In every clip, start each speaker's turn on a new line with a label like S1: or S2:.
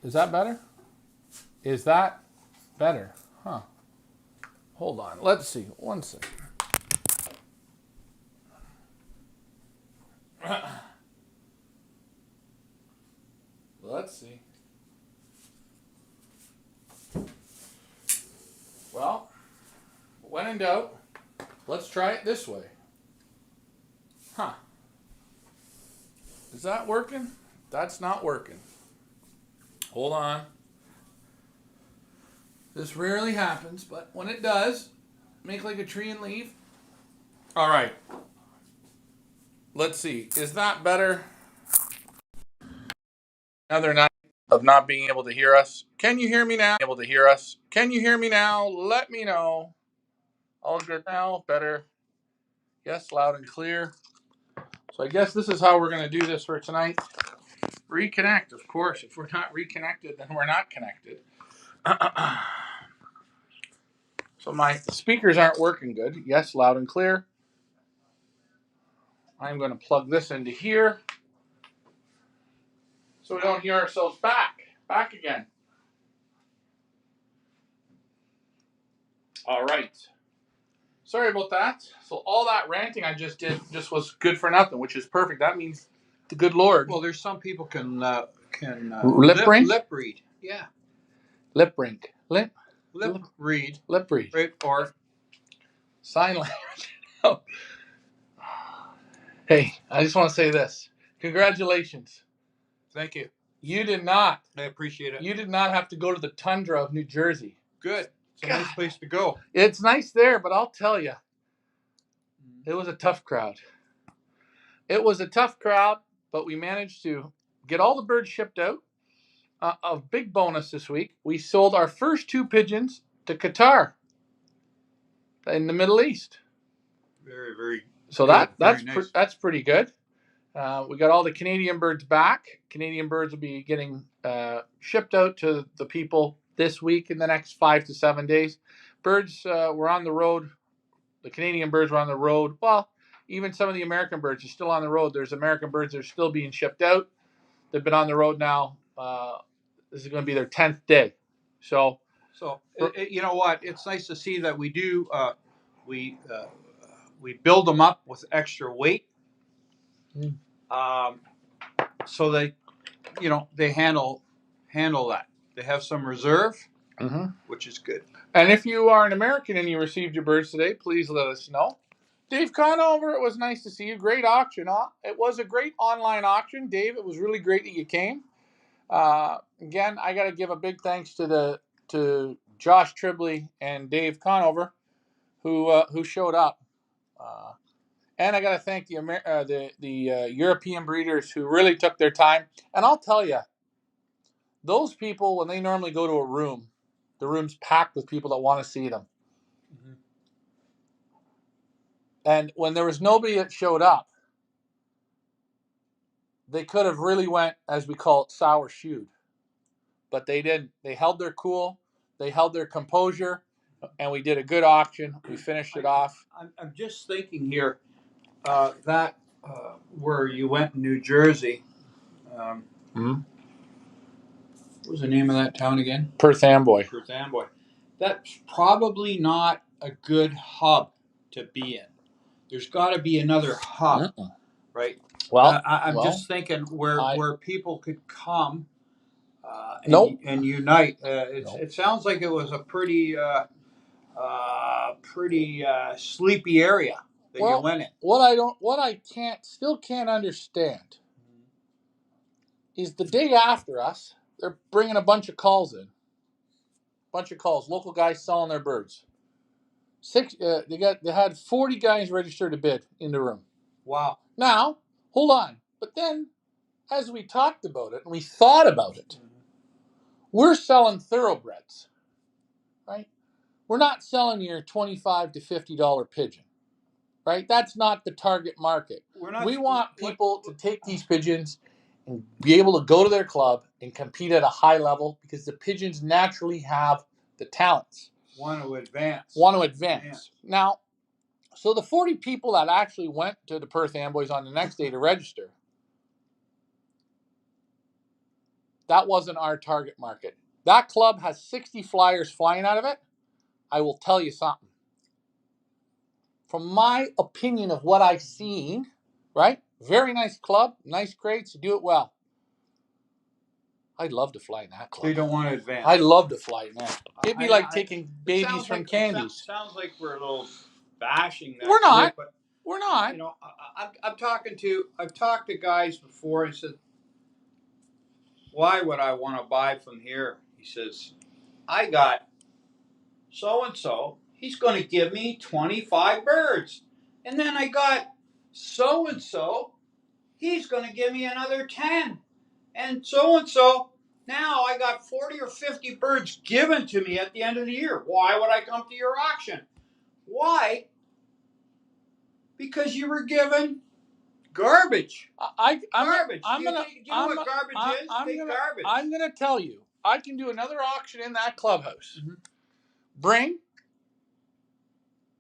S1: Is that better? Is that better? Huh. Hold on. Let's see. One second. Let's see. Well, when in doubt, let's try it this way. Huh. Is that working? That's not working. Hold on. This rarely happens, but when it does, make like a tree and leave. All right. Let's see. Is that better? Another night of not being able to hear us. Can you hear me now? Able to hear us? Can you hear me now? Let me know. All good now? Better? Yes, loud and clear. So I guess this is how we're going to do this for tonight. Reconnect, of course. If we're not reconnected, then we're not connected. So my speakers aren't working good. Yes, loud and clear. I'm going to plug this into here so we don't hear ourselves back again. All right. Sorry about that. So all that ranting I just did just was good for nothing, which is perfect. That means the good Lord.
S2: Well, there's some people can
S1: lip
S2: read. Yeah.
S1: Lip read.
S2: Right, or
S1: Sign language. Hey, I just want to say this. Congratulations.
S2: Thank you.
S1: You did not.
S2: I appreciate it.
S1: You did not have to go to the tundra of New Jersey.
S2: Good. It's a nice place to go.
S1: It's nice there, but I'll tell you, it was a tough crowd. It was a tough crowd, but we managed to get all the birds shipped out. A big bonus this week. We sold our first 2 pigeons to Qatar in the Middle East.
S2: Very, very.
S1: So
S2: good.
S1: That's pretty good. We got all the Canadian birds back. Canadian birds will be getting shipped out to the people this week in the next 5 to 7 days. Birds were on the road. The Canadian birds were on the road. Well, even some of the American birds are still on the road. There's American birds that are still being shipped out. They've been on the road now. This is going to be their 10th day. So
S2: you know what? It's nice to see that we do. We build them up with extra weight, so they, they handle that. They have some reserve, which is good.
S1: And if you are an American and you received your birds today, please let us know. Dave Conover, it was nice to see you. Great auction. It was a great online auction. Dave, it was really great that you came. Again, I got to give a big thanks to Josh Tribley and Dave Conover, who showed up. And I got to thank the European breeders who really took their time. And I'll tell you, those people, when they normally go to a room, the room's packed with people that want to see them.
S2: Mm-hmm.
S1: And when there was nobody that showed up, they could have really went, as we call it, sour shoed. But they didn't. They held their cool. They held their composure. And we did a good auction. We finished it off.
S2: I'm just thinking here that where you went in New Jersey. What was the name of that town again?
S1: Perth Amboy.
S2: That's probably not a good hub to be in. There's got to be another hub, right?
S1: Well,
S2: I'm just thinking where people could come and unite. It sounds like it was a pretty sleepy area that you went in.
S1: What I still can't understand is the day after us, they're bringing a bunch of calls in. Local guys selling their birds. They had 40 guys registered to bid in the room.
S2: Wow.
S1: Now, hold on. But then, as we talked about it and we thought about it, we're selling thoroughbreds, right? We're not selling your $25 to $50 pigeon, right? That's not the target market. We want people to take these pigeons and be able to go to their club and compete at a high level because the pigeons naturally have the talents.
S2: Want to advance.
S1: Yeah. Now, so the 40 people that actually went to the Perth Amboys on the next day to register, That wasn't our target market. That club has 60 flyers flying out of it. I will tell you something. From my opinion of what I've seen, right? Very nice club, nice crates, do it well. I'd love to fly in that club.
S2: They don't want to advance.
S1: I'd love to fly in that. It'd be like taking babies from candies.
S2: Sounds like we're a little bashing that.
S1: We're not.
S2: But,
S1: we're not.
S2: You know, I've talked to guys before and said, why would I want to buy from here? He says, I got so-and-so. He's going to give me 25 birds. And then I got so-and-so. He's going to give me another 10. And so-and-so. Now I got 40 or 50 birds given to me at the end of the year. Why would I come to your auction? Why? Because you were given garbage. Garbage. Do you know what garbage is? Garbage.
S1: I'm going to tell you. I can do another auction in that clubhouse. Mm-hmm. Bring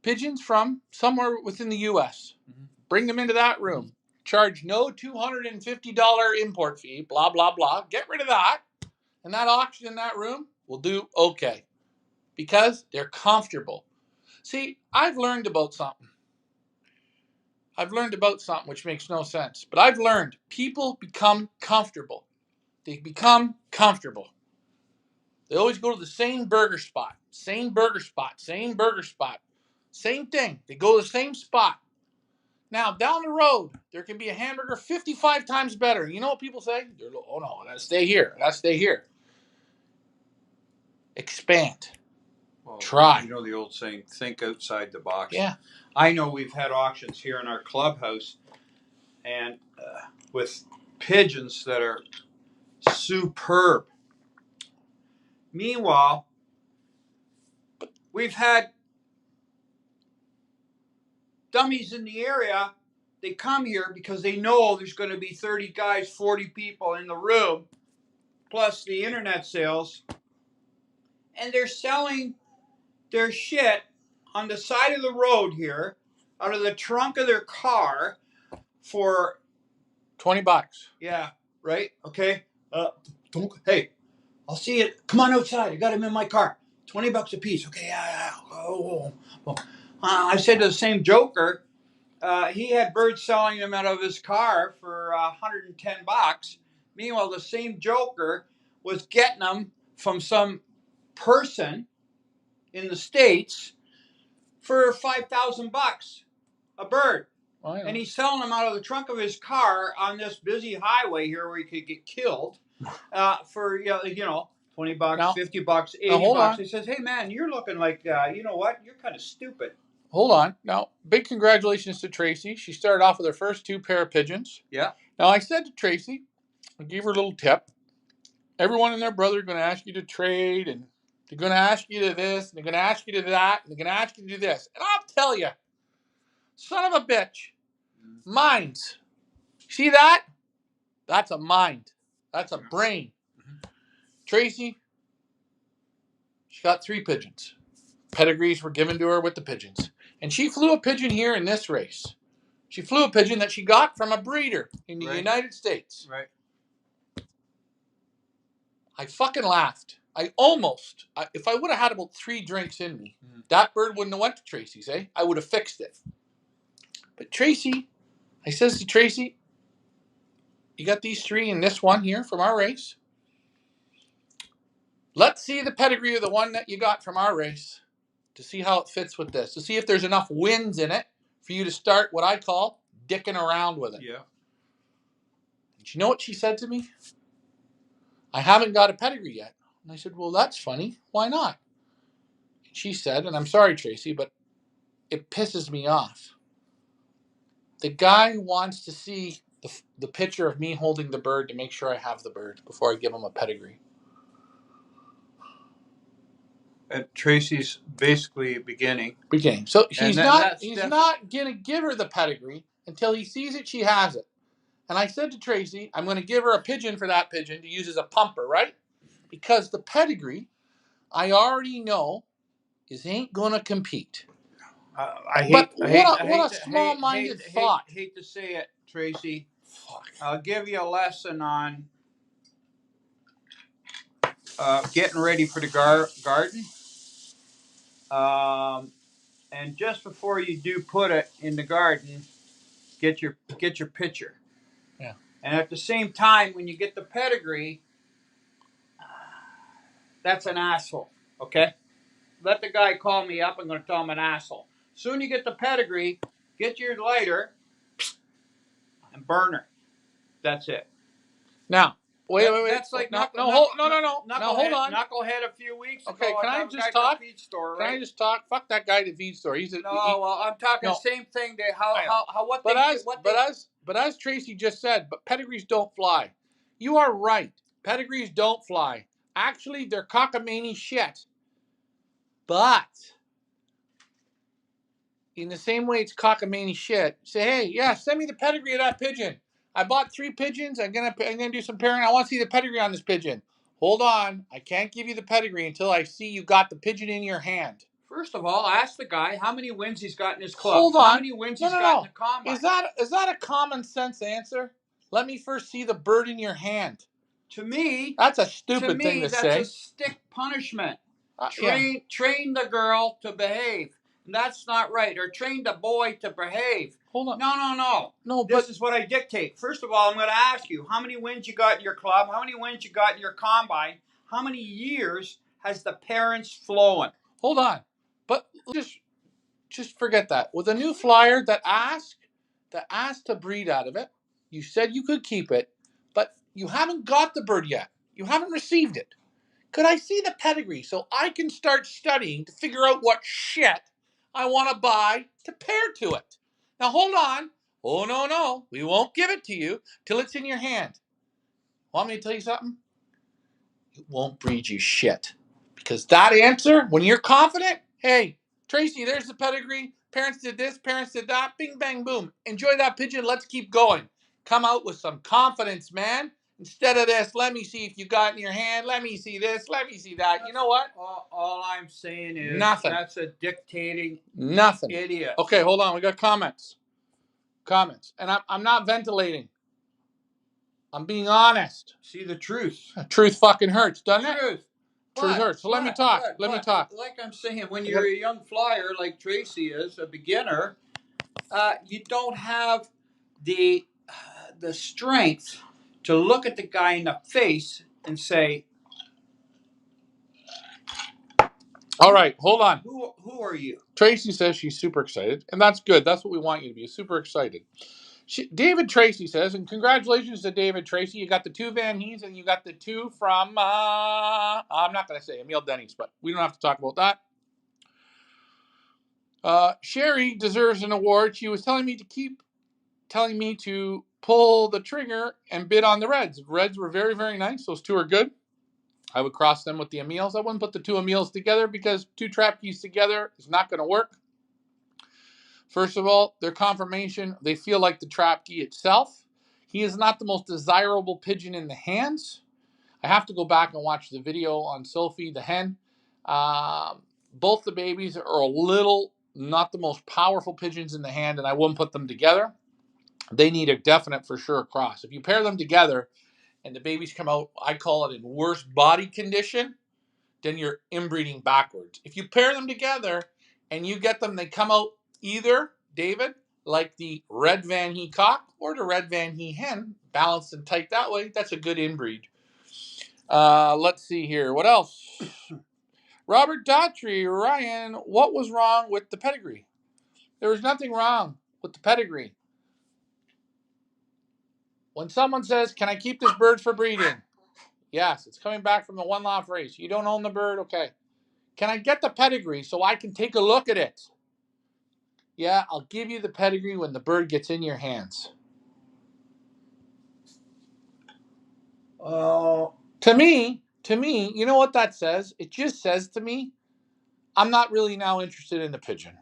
S1: pigeons from somewhere within the U.S. Mm-hmm. Bring them into that room. Mm-hmm. Charge no $250 import fee. Blah, blah, blah. Get rid of that. And that auction in that room will do okay. Because they're comfortable. See, I've learned about something. Which makes no sense. But I've learned people become comfortable. They become comfortable. They always go to the same burger spot. Same burger spot. Same burger spot. Same thing. They go to the same spot. Now, down the road, there can be a hamburger 55 times better. You know what people say? Oh, no, I got to stay here. I got to stay here. Expand.
S2: Well,
S1: try.
S2: You know the old saying, think outside the box.
S1: Yeah.
S2: I know we've had auctions here in our clubhouse and with pigeons that are superb. Meanwhile, we've had dummies in the area. They come here because they know there's going to be 30 guys, 40 people in the room, plus the internet sales. And they're selling their shit on the side of the road here, out of the trunk of their car for
S1: $20.
S2: Yeah, right? Okay. Hey, I'll see you. Come on outside. I got him in my car. $20 a piece. Okay, yeah. Oh. I said to the same joker, he had birds selling them out of his car for $110. Meanwhile, the same joker was getting them from some person in the States for $5,000 a bird. Oh, yeah. And he's selling them out of the trunk of his car on this busy highway here where he could get killed for, $20, now, $50, $80. He says, hey, man, you're looking like, you know what? You're kind of stupid.
S1: Hold on. Now, big congratulations to Tracy. She started off with her first 2 pair of pigeons.
S2: Yeah.
S1: Now, I said to Tracy, I gave her a little tip. Everyone and their brother are going to ask you to trade, and they're going to ask you to this, and they're going to ask you to that, and they're going to ask you to do this. And I'll tell you, son of a bitch, minds. See that? That's a mind. That's a brain. Mm-hmm. Tracy, she got 3 pigeons. Pedigrees were given to her with the pigeons. And she flew a pigeon here in this race. She flew a pigeon that she got from a breeder in the United States.
S2: Right.
S1: I fucking laughed. If I would have had about 3 drinks in me, that bird wouldn't have went to Tracy's, eh? I would have fixed it. But Tracy, I says to Tracy, you got these 3 and this one here from our race. Let's see the pedigree of the one that you got from our race to see how it fits with this, to see if there's enough wins in it for you to start what I call dicking around with it.
S2: Yeah.
S1: And you know what she said to me? I haven't got a pedigree yet. And I said, well, that's funny. Why not? And she said, and I'm sorry, Tracy, but it pisses me off. The guy wants to see the picture of me holding the bird to make sure I have the bird before I give him a pedigree.
S2: And Tracy's basically beginning.
S1: So he's not going to give her the pedigree until he sees it, she has it. And I said to Tracy, I'm going to give her a pigeon for that pigeon to use as a pumper, right? Because the pedigree, I already know, ain't going to compete. What a small-minded thought.
S2: Hate to say it, Tracy. Fuck. I'll give you a lesson on getting ready for the garden. And just before you do put it in the garden, get your picture.
S1: Yeah.
S2: And at the same time, when you get the pedigree, that's an asshole. Okay? Let the guy call me up. I'm going to tell him an asshole. Soon you get the pedigree, get your lighter and burn her. That's it.
S1: Now, wait.
S2: That's like
S1: no,
S2: hold
S1: on.
S2: Knucklehead a few weeks ago.
S1: Okay, can I just talk? Feed store, right? Can I just talk? Fuck that guy at the feed store.
S2: I'm talking the same thing.
S1: But as Tracy just said, but pedigrees don't fly. You are right. Pedigrees don't fly. Actually, they're cockamamie shit. But in the same way it's cockamamie shit, say, hey, yeah, send me the pedigree of that pigeon. I bought 3 pigeons. I'm gonna do some pairing. I want to see the pedigree on this pigeon. Hold on, I can't give you the pedigree until I see you got the pigeon in your hand.
S2: First of all, ask the guy how many wins he's got in his club.
S1: Hold on.
S2: How many wins he's got in the combine.
S1: Is that a common sense answer? Let me first see the bird in your hand.
S2: To me,
S1: that's a stupid thing to say.
S2: That's a stick punishment. Train the girl to behave. That's not right. Or train the boy to behave.
S1: Hold on.
S2: No, this is what I dictate. First of all, I'm going to ask you, how many wins you got in your club? How many wins you got in your combine? How many years has the parents flown?
S1: Hold on. But just forget that. With a new flyer that asked to breed out of it, you said you could keep it, but you haven't got the bird yet. You haven't received it. Could I see the pedigree so I can start studying to figure out what shit I want to buy to pair to it? Now hold on. Oh, no. We won't give it to you till it's in your hand. Want me to tell you something? It won't breed you shit. Because that answer, when you're confident, hey, Tracy, there's the pedigree. Parents did this, parents did that. Bing, bang, boom. Enjoy that pigeon. Let's keep going. Come out with some confidence, man. Instead of this, let me see if you got it in your hand. Let me see this. Let me see that. You know what?
S2: All I'm saying is
S1: nothing.
S2: That's a dictating idiot.
S1: Okay, hold on. We got comments. And I'm not ventilating. I'm being honest.
S2: See the truth.
S1: Truth fucking hurts, doesn't it?
S2: Truth
S1: hurts. So let me talk.
S2: Like I'm saying, when you're a young flyer like Tracy is, a beginner, you don't have the strength to look at the guy in the face and say,
S1: all right, hold on.
S2: Who are you?
S1: Tracy says she's super excited, and that's good. That's what we want you to be, super excited. David Tracy says, and congratulations to David Tracy. You got the 2 Van Hees, and you got the 2 from, I'm not going to say Emile Denny's, but we don't have to talk about that. Sherry deserves an award. She was telling me to pull the trigger and bid on the Reds. Reds were very, very nice. Those 2 are good. I would cross them with the Emiles. I wouldn't put the 2 Emiles together because 2 trap keys together is not going to work. First of all, their conformation, they feel like the trap key itself. He is not the most desirable pigeon in the hands. I have to go back and watch the video on Sophie, the hen. Both the babies are a little, not the most powerful pigeons in the hand, and I wouldn't put them together. They need a definite, for sure, cross. If you pair them together and the babies come out, I call it in worse body condition, then you're inbreeding backwards. If you pair them together and you get them, they come out either, David, like the red Van He cock or the red Van He hen, balanced and tight that way. That's a good inbreed. Let's see here. What else? Robert Daughtry, Ryan, what was wrong with the pedigree? There was nothing wrong with the pedigree. When someone says, can I keep this bird for breeding? Yes, it's coming back from the one-off race. You don't own the bird? Okay. Can I get the pedigree so I can take a look at it? Yeah, I'll give you the pedigree when the bird gets in your hands. To me, you know what that says? It just says to me, I'm not really now interested in the pigeon.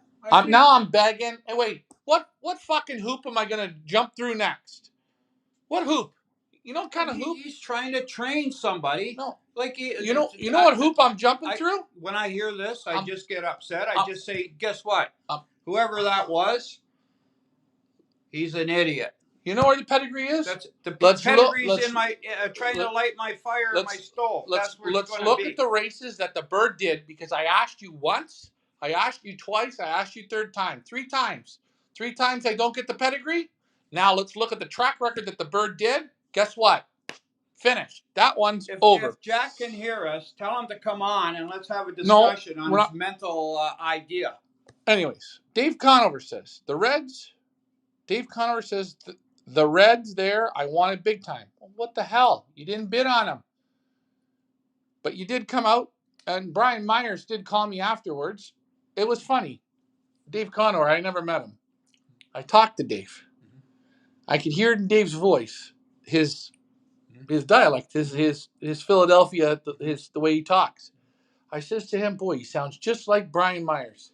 S1: Now I'm begging. Hey, wait, what fucking hoop am I going to jump through next? What hoop? You know what kind of hoop?
S2: He's trying to train somebody.
S1: No.
S2: Like
S1: you know what hoop I'm jumping through?
S2: When I hear this, I just get upset. I just say, guess what? Whoever that was, he's an idiot.
S1: You know where the pedigree is?
S2: That's the
S1: Let's look.
S2: pedigree's in my trying to light my fire in my stove. That's where it's going to
S1: look
S2: be.
S1: at the races that the bird did, because I asked you once, I asked you twice, I asked you third time, 3 times. 3 times I don't get the pedigree. Now let's look at the track record that the bird did. Guess what? Finished. That one's over.
S2: If Jack can hear us, tell him to come on and let's have a
S1: No,
S2: discussion on
S1: we're
S2: his
S1: not.
S2: mental idea.
S1: Anyways, Dave Conover says the Reds. Dave Conover says the Reds there. I wanted big time. Well, what the hell? You didn't bid on them, but you did come out. And Brian Myers did call me afterwards. It was funny. Dave Conover. I never met him. I talked to Dave. I could hear it in Dave's voice, his dialect, his Philadelphia, the way he talks. I says to him, boy, he sounds just like Brian Myers.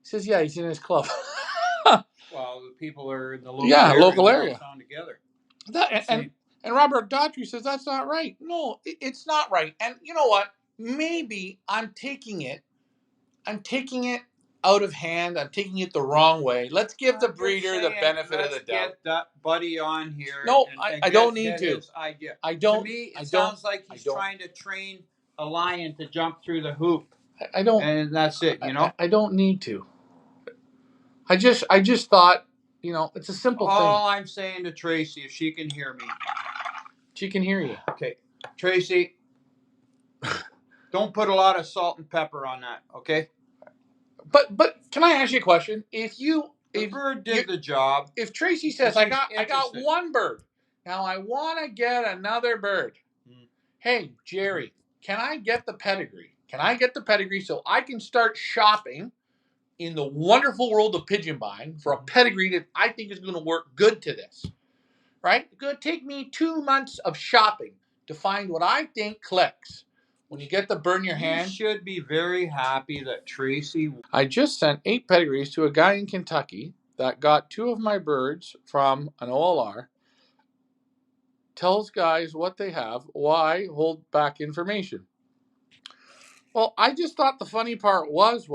S1: He says, yeah, he's in his club.
S2: Well, the people are in the local area. Sound together.
S1: And Robert Daughtry says that's not right. No, it's not right. And you know what? Maybe I'm taking it out of hand. I'm taking it the wrong way. Let's give the breeder the benefit of the doubt.
S2: Get that buddy on here.
S1: No, I don't need to.
S2: Idea.
S1: I don't.
S2: To me, it sounds like he's trying to train a lion to jump through the hoop.
S1: I don't.
S2: And that's it. You know.
S1: I don't need to. I just thought, it's a simple thing.
S2: All I'm saying to Tracy, if she can hear me.
S1: She can hear you.
S2: Okay. Tracy, don't put a lot of salt and pepper on that, okay?
S1: But can I ask you a question? If
S2: bird did the job.
S1: If Tracy says I got one bird, now I want to get another bird. Hey, Jerry, can I get the pedigree? Can I get the pedigree so I can start shopping in the wonderful world of pigeon buying for a pedigree that I think is going to work good to this? Right? It's going to take me 2 months of shopping to find what I think clicks. When you get the bird in your hand,
S2: you should be very happy that Tracy.
S1: I just sent 8 pedigrees to a guy in Kentucky that got 2 of my birds from an OLR. Tells guys what they have. Why hold back information? Well, I just thought the funny part was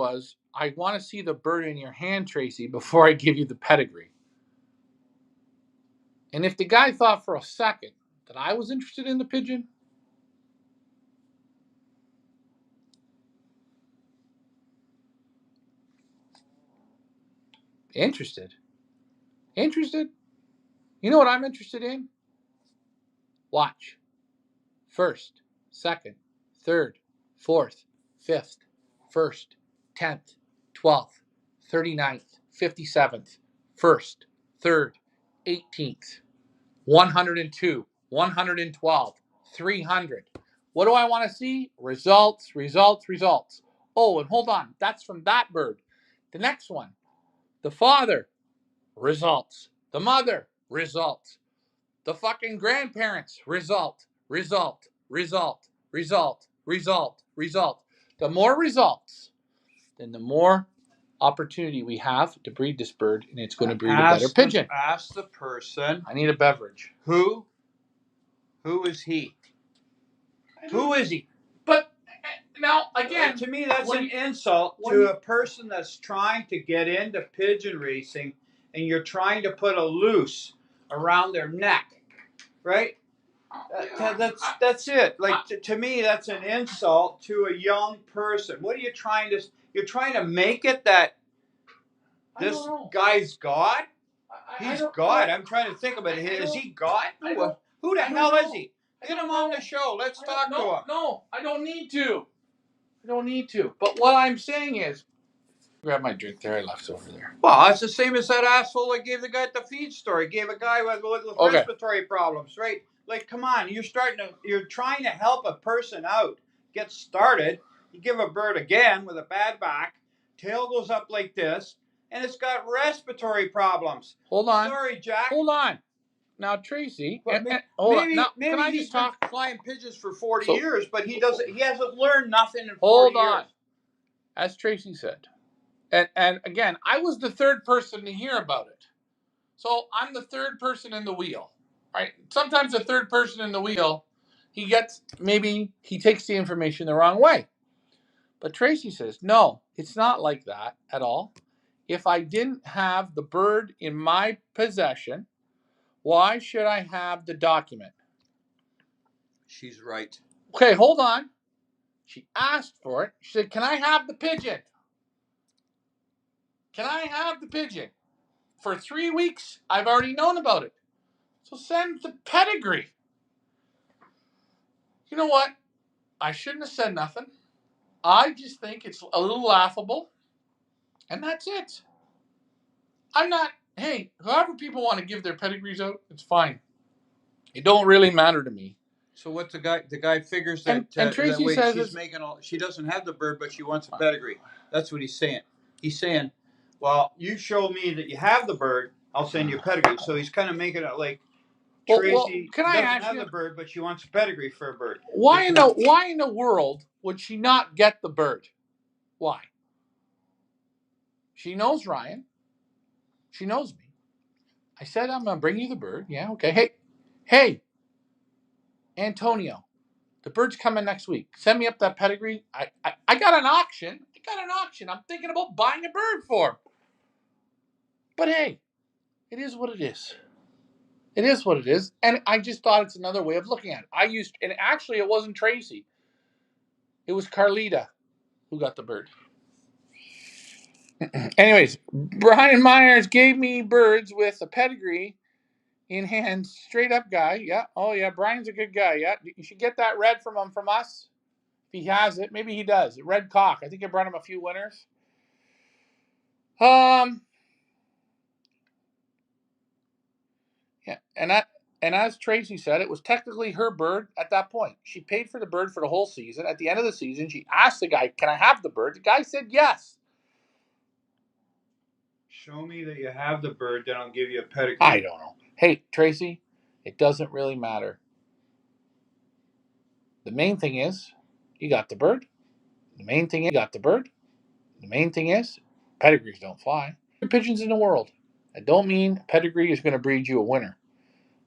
S1: I want to see the bird in your hand, Tracy, before I give you the pedigree. And if the guy thought for a second that I was interested in the pigeon, interested? You know what I'm interested in? Watch. 1st, 2nd, 3rd, 4th, 5th, 1st, 10th, 12th, 39th, 57th, 1st, 3rd, 18th, 102, 112, 300. What do I want to see? Results. Oh, and hold on. That's from that bird. The next one. The father. Results. The mother. Results. The fucking grandparents. Result. The more results, then the more opportunity we have to breed this bird, and it's going to breed a better pigeon.
S2: Ask the person.
S1: I need a beverage.
S2: Who is he? Who is he?
S1: But now, again,
S2: to me, that's an insult to a person that's trying to get into pigeon racing, and you're trying to put a noose around their neck, right? That's it. Like to me, that's an insult to a young person. What are you trying to? You're trying to make it that this guy's God. He's God. I'm trying to think about it. Is he God? Who the hell is he? Get him on the show. Let's talk to him.
S1: No, I don't need to. But what I'm saying is, grab my drink there. I left over there.
S2: Well, it's the same as that asshole that gave the guy at the feed store. He gave a guy with respiratory problems, right? Like, come on, you're trying to help a person out, get started. You give a bird again with a bad back, tail goes up like this, and it's got respiratory problems.
S1: Hold on.
S2: Sorry, Jack.
S1: Hold on. Now, Tracy,
S2: maybe he's been flying pigeons for 40 years, but he hasn't learned nothing in 40 years. Hold on.
S1: As Tracy said, and again, I was the 3rd person to hear about it. So I'm the 3rd person in the wheel. Right? Sometimes the 3rd person in the wheel, he takes the information the wrong way. But Tracy says, no, it's not like that at all. If I didn't have the bird in my possession, Why should I have the document?
S2: She's right.
S1: Okay, hold on. She asked for it. She said, can I have the pigeon? Can I have the pigeon? For 3 weeks, I've already known about it. So send the pedigree. You know what? I shouldn't have said nothing. I just think it's a little laughable. And that's it. I'm not, hey, however people want to give their pedigrees out, it's fine. It don't really matter to me.
S2: So what's the guy? The guy figures that
S1: And Tracy
S2: wait,
S1: says
S2: she's making all. She doesn't have the bird, but she wants a pedigree. That's what he's saying. He's saying, well, you show me that you have the bird, I'll send you a pedigree. So he's kind of making it like Tracy
S1: can I
S2: doesn't
S1: ask
S2: have
S1: you,
S2: the bird, but she wants a pedigree for a bird.
S1: why in the world would she not get the bird? Why? She knows Ryan. She knows me. I said I'm gonna bring you the bird. Yeah, okay. Hey, Antonio, the bird's coming next week. Send me up that pedigree. I got an auction. I'm thinking about buying a bird for him. But hey, it is what it is. It is what it is. And I just thought it's another way of looking at it. And actually it wasn't Tracy. It was Carlita who got the bird. Anyways, Brian Myers gave me birds with a pedigree in hand. Straight up guy. Yeah. Oh yeah, Brian's a good guy. Yeah. You should get that red from him from us. If he has it. Maybe he does. Red cock. I think I brought him a few winners. Yeah, and as Tracy said, it was technically her bird at that point. She paid for the bird for the whole season. At the end of the season, she asked the guy, "Can I have the bird?" The guy said yes.
S2: Show me that you have the bird, then I'll give you a pedigree.
S1: I don't know. Hey, Tracy, it doesn't really matter. The main thing is you got the bird. The main thing is you got the bird. The main thing is pedigrees don't fly. Pigeons in the world. I don't mean pedigree is going to breed you a winner,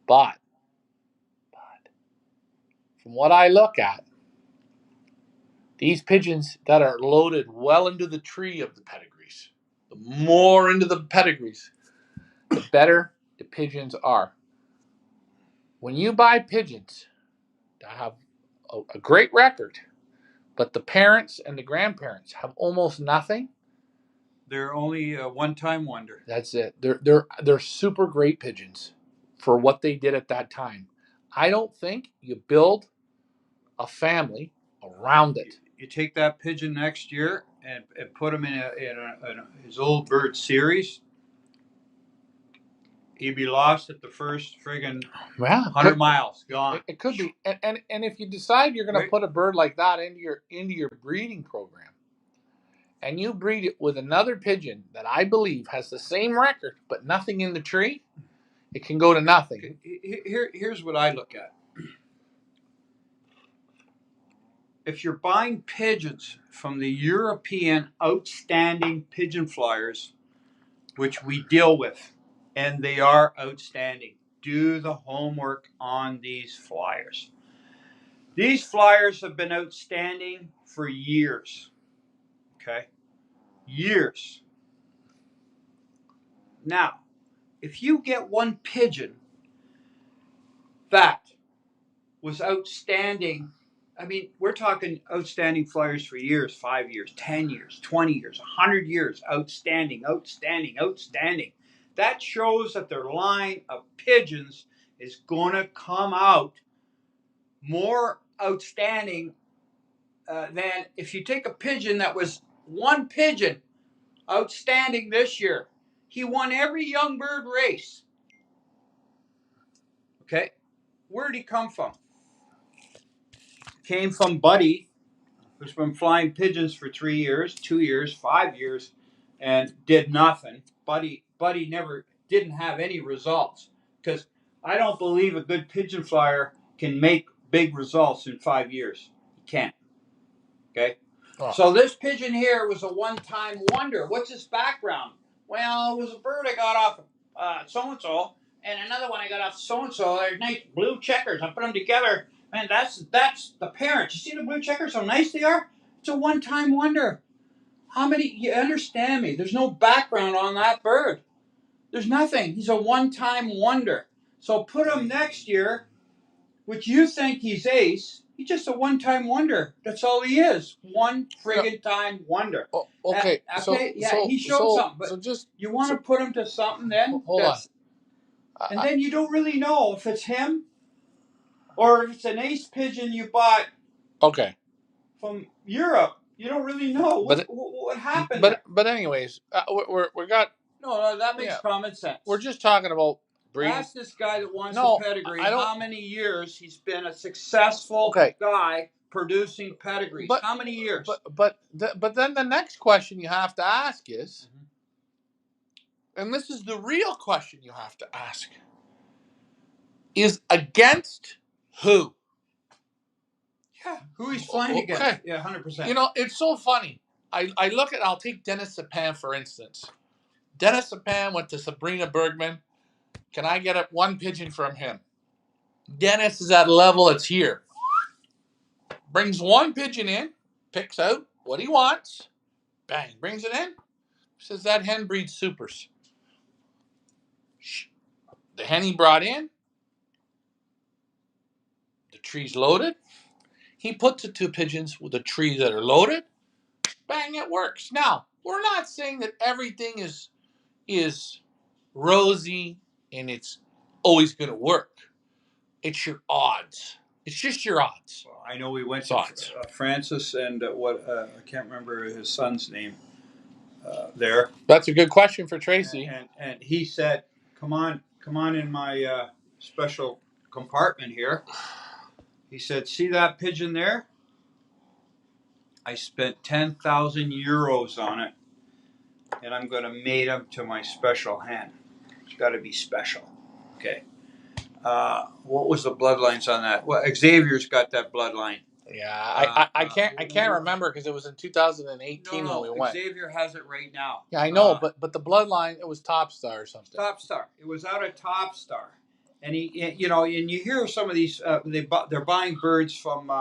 S1: but from what I look at, these pigeons that are loaded well into the tree of the pedigrees, the more into the pedigrees, the better the pigeons are. When you buy pigeons that have a great record, but the parents and the grandparents have almost nothing,
S2: they're only a one-time wonder.
S1: that's it. They're super great pigeons for what they did at that time. I don't think you build a family around it.
S2: You take that pigeon next year and put him in his old bird series. He'd be lost at the first friggin' 100 miles. Gone.
S1: It could be, and if you decide you're going to put a bird like that into your breeding program, and you breed it with another pigeon that I believe has the same record but nothing in the tree, it can go to nothing.
S2: Here's what I look at. If you're buying pigeons from the European outstanding pigeon flyers, which we deal with, and they are outstanding, do the homework on these flyers. These flyers have been outstanding for years. Okay? Years. Now, if you get one pigeon that was outstanding, I mean, we're talking outstanding flyers for years, 5 years, 10 years, 20 years, 100 years, outstanding. That shows that their line of pigeons is going to come out more outstanding than if you take a pigeon that was one pigeon outstanding this year. He won every young bird race. Okay? Where did he come from? Came from Buddy, who's been flying pigeons for 3 years, 2 years, 5 years, and did nothing. Buddy never didn't have any results because I don't believe a good pigeon flyer can make big results in 5 years. He can't. Okay? Oh. So this pigeon here was a one-time wonder. What's his background? Well, it was a bird I got off so-and-so, and another one I got off so-and-so. They're nice blue checkers. I put them together. Man, that's the parents. You see the blue checkers, how nice they are? It's a one-time wonder. How many, you understand me? There's no background on that bird. There's nothing. He's a one-time wonder. So put him next year, which you think he's ace. He's just a one-time wonder. That's all he is. One friggin' time wonder.
S1: Okay.
S2: He showed something, but you want to put him to something then?
S1: Hold on.
S2: And then you don't really know if it's him or if it's an ace pigeon you bought.
S1: Okay.
S2: From Europe. You don't really know what happened.
S1: But anyways, we got.
S2: No, that makes common sense.
S1: We're just talking about breeding.
S2: Ask this guy that wants the pedigree how many years he's been a successful guy producing pedigrees. How many years?
S1: But then the next question you have to ask is, and this is the real question you have to ask, is against who?
S2: Yeah, who he's flying against. Yeah, 100%.
S1: You know, it's so funny. I'll take Dennis Sapan, for instance. Dennis Sapan went to Sabrina Bergman. Can I get one pigeon from him? Dennis is at a level that's here. Brings one pigeon in, picks out what he wants, bang, brings it in, says that hen breeds supers. The hen he brought in, the tree's loaded. He puts the two pigeons with the trees that are loaded. Bang, it works. Now, we're not saying that everything is rosy and it's always going to work. It's your odds. It's just your odds.
S2: Well, I know we went to Francis and I can't remember his son's name there.
S1: That's a good question for Tracy.
S2: And he said, come on in my special compartment here. He said, see that pigeon there? I spent 10,000 euros on it, and I'm going to mate him to my special hen. It's got to be special. Okay. What was the bloodlines on that? Well, Xavier's got that bloodline.
S1: Yeah, I can't remember because it was in 2018 when we went.
S2: Xavier has it right now.
S1: Yeah, I know, but the bloodline, it was Top Star or something.
S2: Top Star. It was out of Top Star, and and you hear some of these. They're buying birds from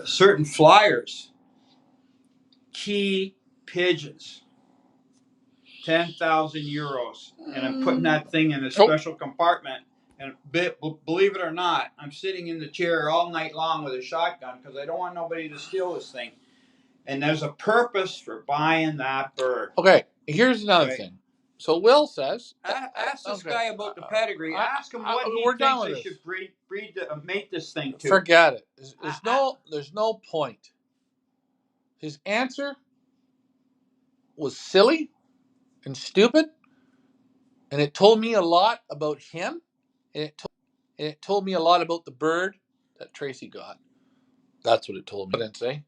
S2: certain flyers. Key pigeons. 10,000 euros, and I'm putting that thing in a special compartment. And believe it or not, I'm sitting in the chair all night long with a shotgun because I don't want nobody to steal this thing. And there's a purpose for buying that bird.
S1: Okay, here's another thing. So Will says,
S2: ask this guy about the pedigree. Ask him what he thinks they should mate this thing to.
S1: Forget it. There's no point. His answer was silly and stupid, and it told me a lot about him, and it told me a lot about the bird that Tracy got. That's what it told me. I didn't say.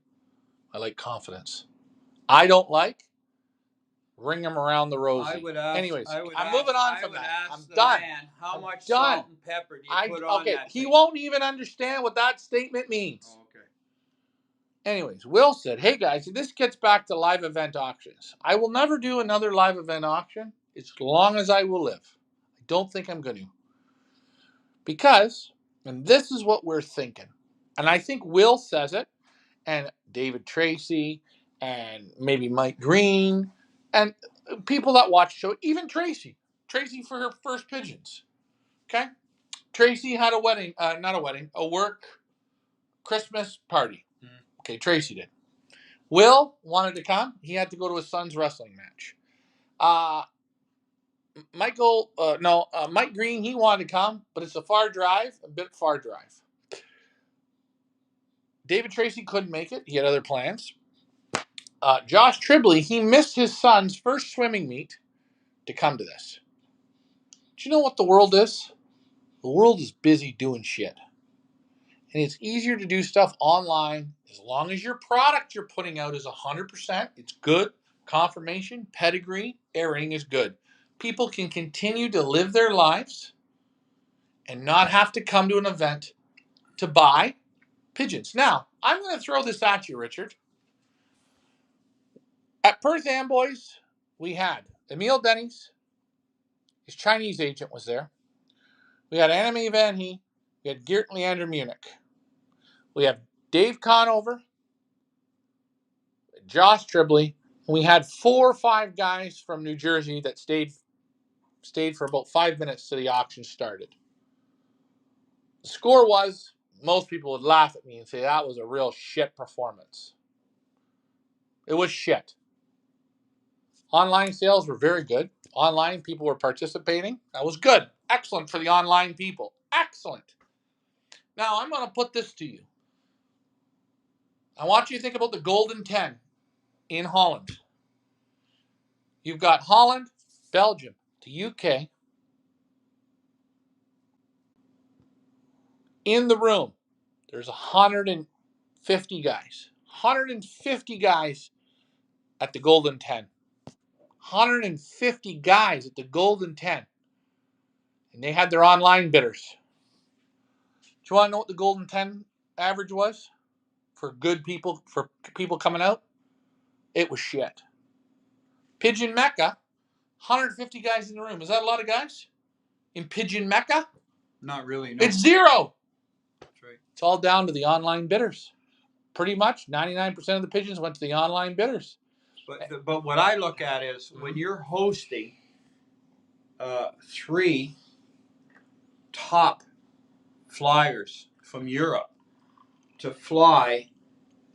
S1: I like confidence. I don't like ring him around the rosy. Anyways, I'm moving on from that. I'm done.
S2: How much salt and pepper do you put on that
S1: he won't even understand what that statement means.
S2: Oh, okay.
S1: Anyways, Will said, hey guys, this gets back to live event auctions. I will never do another live event auction as long as I will live. I don't think I'm going to. Because, and this is what we're thinking, and I think Will says it, and David Tracy, and maybe Mike Green, and people that watch the show, even Tracy for her first pigeons. Okay? Tracy had a wedding, a work Christmas party. Okay, Tracy did. Will wanted to come. He had to go to his son's wrestling match. Mike Green, he wanted to come, but it's a bit far drive. David Tracy couldn't make it. He had other plans. Josh Tribley, he missed his son's first swimming meet to come to this. Do you know what the world is? The world is busy doing shit. And it's easier to do stuff online as long as your product you're putting out is 100%. It's good. Confirmation, pedigree, everything is good. People can continue to live their lives and not have to come to an event to buy pigeons. Now, I'm going to throw this at you, Richard. At Perth Amboys, we had Emil Denny's. His Chinese agent was there. We had Anime Van He. We had Geert Leander Munich. We have Dave Conover, Josh Tribley, and we had 4 or 5 guys from New Jersey that stayed Stayed for about 5 minutes till the auction started. The score was, most people would laugh at me and say that was a real shit performance. It was shit. Online sales were very good. Online people were participating. That was good. Excellent for the online people. Excellent. Now I'm going to put this to you. I want you to think about the Golden 10 in Holland. You've got Holland, Belgium, the UK. In the room, there's 150 guys. 150 guys at the Golden 10. 150 guys at the Golden 10. And they had their online bidders. Do you want to know what the Golden 10 average was for good people, for people coming out? It was shit. Pigeon Mecca, 150 guys in the room. Is that a lot of guys in Pigeon Mecca?
S2: Not really, no.
S1: It's zero.
S2: That's right.
S1: It's all down to the online bidders. Pretty much 99% of the pigeons went to the online bidders.
S2: But what I look at is when you're hosting 3 top flyers from Europe to fly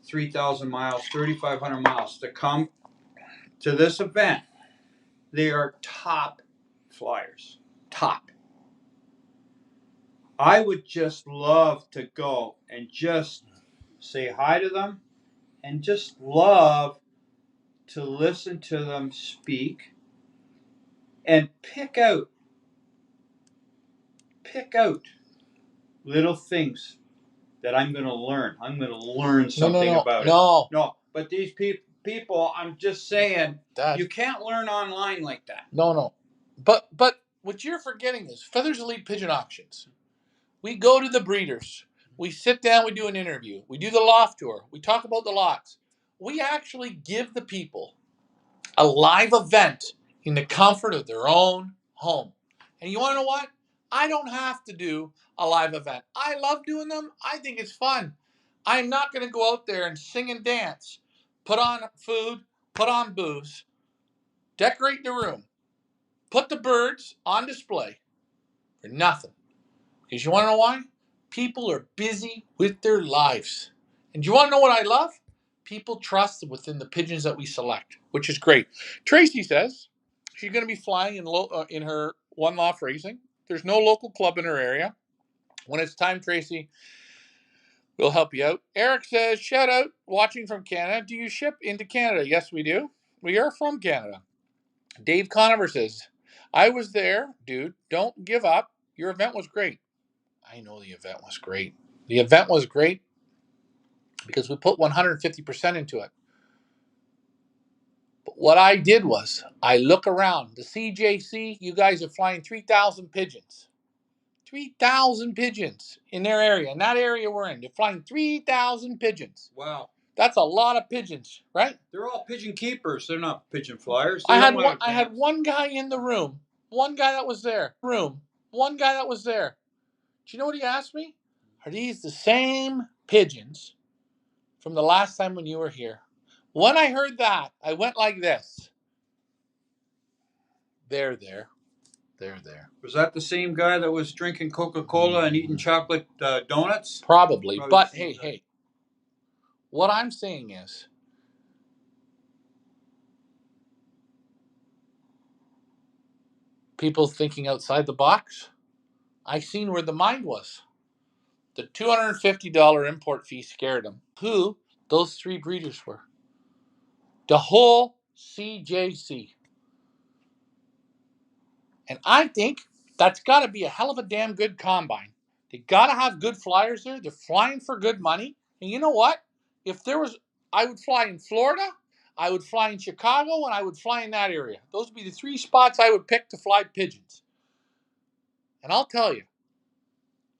S2: 3,000 miles, 3,500 miles to come to this event, they are top flyers. Top. I would just love to go and just say hi to them and just love to listen to them speak and pick out little things that I'm going to learn. I'm going to learn something about it. No, but these people, I'm just saying, you can't learn online like that.
S1: No. But what you're forgetting is Feathers Elite Pigeon Auctions. We go to the breeders. We sit down, we do an interview. We do the loft tour. We talk about the lots. We actually give the people a live event in the comfort of their own home. And you want to know what? I don't have to do a live event. I love doing them. I think it's fun. I'm not going to go out there and sing and dance, put on food, put on booze, decorate the room, put the birds on display for nothing. Because you want to know why? People are busy with their lives. And do you want to know what I love? People trust within the pigeons that we select, which is great. Tracy says she's going to be flying in her one loft racing. There's no local club in her area. When it's time, Tracy, we'll help you out. Eric says, shout out, watching from Canada. Do you ship into Canada? Yes, we do. We are from Canada. Dave Conover says, I was there, dude. Don't give up. Your event was great. I know the event was great. The event was great because we put 150% into it. But what I did was I look around. The CJC, you guys are flying 3,000 pigeons. 3,000 pigeons in their area. In that area we're in. They're flying 3,000 pigeons.
S2: Wow.
S1: That's a lot of pigeons, right?
S2: They're all pigeon keepers. They're not pigeon flyers.
S1: I had one guy in the room. One guy that was there. One guy that was there. Do you know what he asked me? Are these the same pigeons from the last time when you were here? When I heard that, I went like this. They're there.
S2: Was that the same guy that was drinking Coca-Cola and eating chocolate donuts?
S1: Probably. But hey. What I'm saying is, people thinking outside the box. I seen where the mind was. The $250 import fee scared them. Who those 3 breeders were. The whole CJC. And I think that's got to be a hell of a damn good combine. They got to have good flyers there. They're flying for good money. And you know what? If there was, I would fly in Florida, I would fly in Chicago, and I would fly in that area. Those would be the 3 spots I would pick to fly pigeons. And I'll tell you,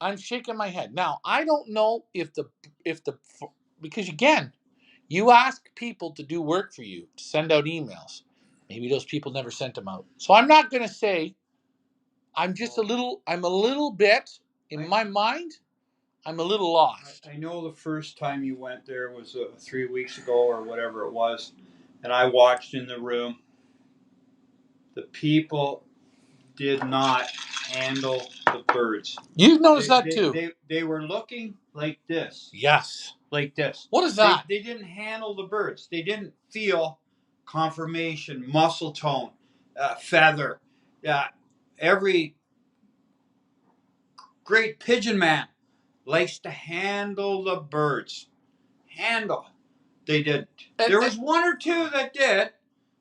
S1: I'm shaking my head. Now, I don't know if the because again, you ask people to do work for you, to send out emails. Maybe those people never sent them out. So I'm not going to say, I'm a little bit, in my mind, I'm a little lost.
S2: I know the first time you went there was 3 weeks ago or whatever it was, and I watched in the room. The people did not handle the birds.
S1: You've noticed that too.
S2: They were looking like this.
S1: Yes.
S2: Like this.
S1: What is that?
S2: They didn't handle the birds. They didn't feel conformation, muscle tone, feather. Every great pigeon man likes to handle the birds. Handle. They didn't. There was one or two that did,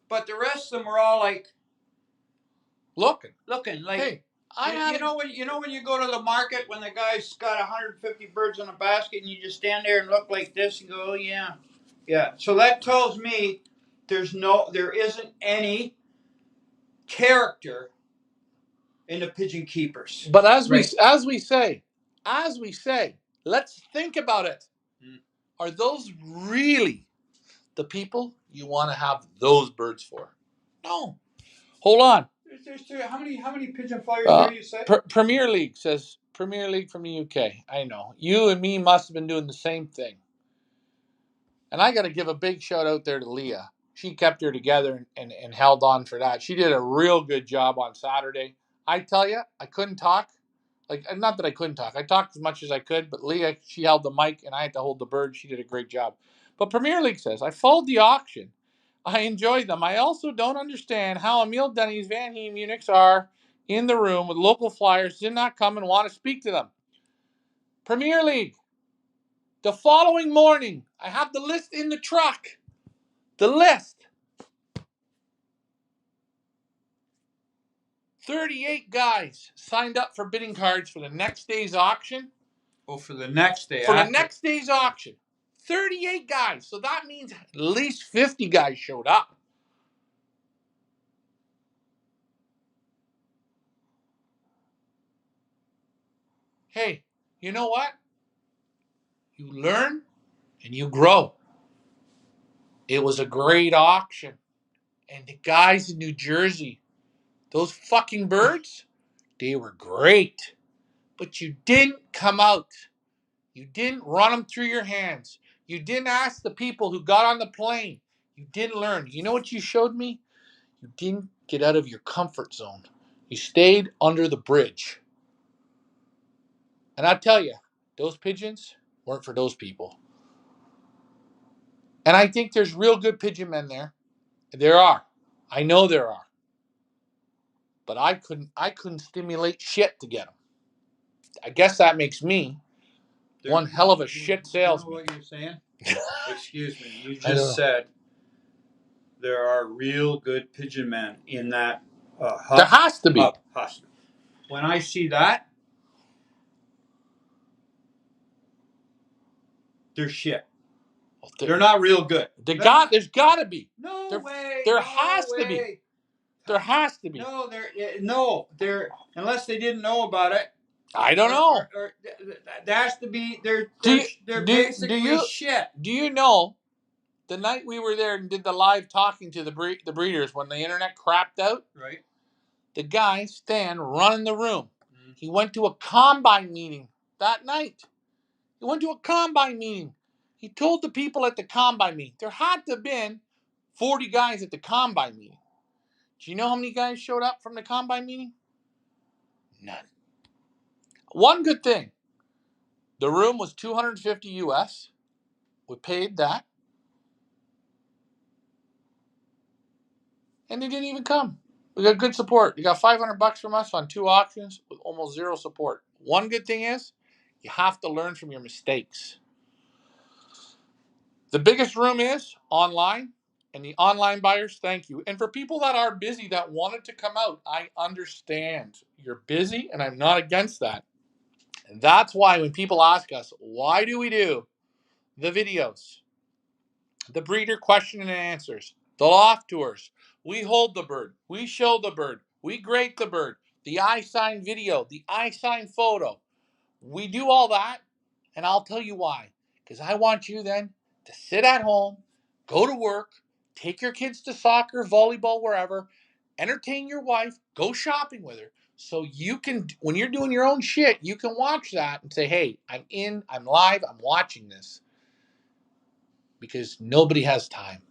S2: but the rest of them were all like looking like. Hey, you know when you go to the market when the guy's got 150 birds in a basket and you just stand there and look like this and go, oh yeah. So that tells me there isn't any character in the pigeon keepers.
S1: But as we say, let's think about it. Are those really the people you want to have those birds for? No. Hold on.
S2: How many pigeon flyers there you say?
S1: Premier League says Premier League from the UK. I know. You and me must have been doing the same thing. And I got to give a big shout out there to Leah. She kept her together and held on for that. She did a real good job on Saturday. I tell you, I couldn't talk. Not that I couldn't talk. I talked as much as I could, but Leah, she held the mic and I had to hold the bird. She did a great job. But Premier League says, I followed the auction. I enjoyed them. I also don't understand how Emil Denny's Van Heem Munich are in the room with local flyers, did not come and want to speak to them. Premier League. The following morning, I have the list in the truck. The list. 38 guys signed up for bidding cards for the next day's auction.
S2: Oh, for the next day.
S1: For the next day's auction. 38 guys. So that means at least 50 guys showed up. Hey, you know what? You learn and you grow. It was a great auction. And the guys in New Jersey, those fucking birds, they were great. But you didn't come out. You didn't run them through your hands. You didn't ask the people who got on the plane. You didn't learn. You know what you showed me? You didn't get out of your comfort zone. You stayed under the bridge. And I tell you, those pigeons weren't for those people. And I think there's real good pigeon men there. There are. I know there are. But I couldn't stimulate shit to get them. I guess that makes me one hell of a shit salesman.
S2: You know what you're saying? Excuse me. You just said there are real good pigeon men in that hub.
S1: There has to be.
S2: When I see that, they're shit. They're not real good.
S1: There's got to be.
S2: No way.
S1: There has to be. There has to be.
S2: No, they're unless they didn't know about it.
S1: I don't know.
S2: Or there has to be. They're basically shit.
S1: Do you know? The night we were there and did the live talking to the breeders when the internet crapped out,
S2: right?
S1: The guy, Stan, running the room. Mm-hmm. He went to a combine meeting that night. He went to a combine meeting. He told the people at the combine meeting. There had to have been 40 guys at the combine meeting. Do you know how many guys showed up from the combine meeting? None. One good thing. The room was $250 US. We paid that. And they didn't even come. We got good support. You got $500 from us on 2 auctions with almost zero support. One good thing is you have to learn from your mistakes. The biggest room is online, and the online buyers, thank you. And for people that are busy that wanted to come out, I understand. You're busy, and I'm not against that. And that's why when people ask us, why do we do the videos, the breeder question and answers, the loft tours, we hold the bird, we show the bird, we grade the bird, the eye sign video, the eye sign photo. We do all that, and I'll tell you why. Because I want you then to sit at home, go to work, take your kids to soccer, volleyball, wherever, entertain your wife, go shopping with her. So you can, when you're doing your own shit, you can watch that and say, hey, I'm in, I'm live, I'm watching this. Because nobody has time.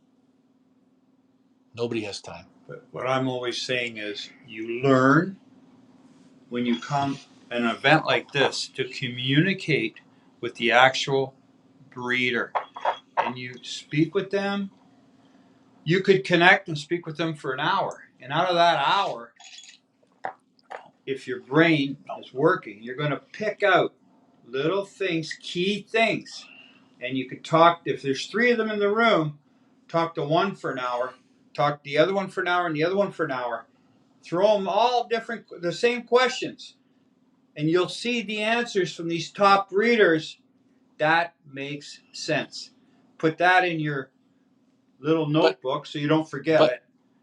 S1: Nobody has time.
S2: But what I'm always saying is you learn when you come at an event like this to communicate with the actual breeder and you speak with them, you could connect and speak with them for an hour. And out of that hour, if your brain is working, you're going to pick out little things, key things. And you could talk, if there's 3 of them in the room, talk to one for an hour, talk to the other one for an hour, and the other one for an hour. Throw them all the same questions. And you'll see the answers from these top breeders. That makes sense. Put that in your little notebook so you don't forget it.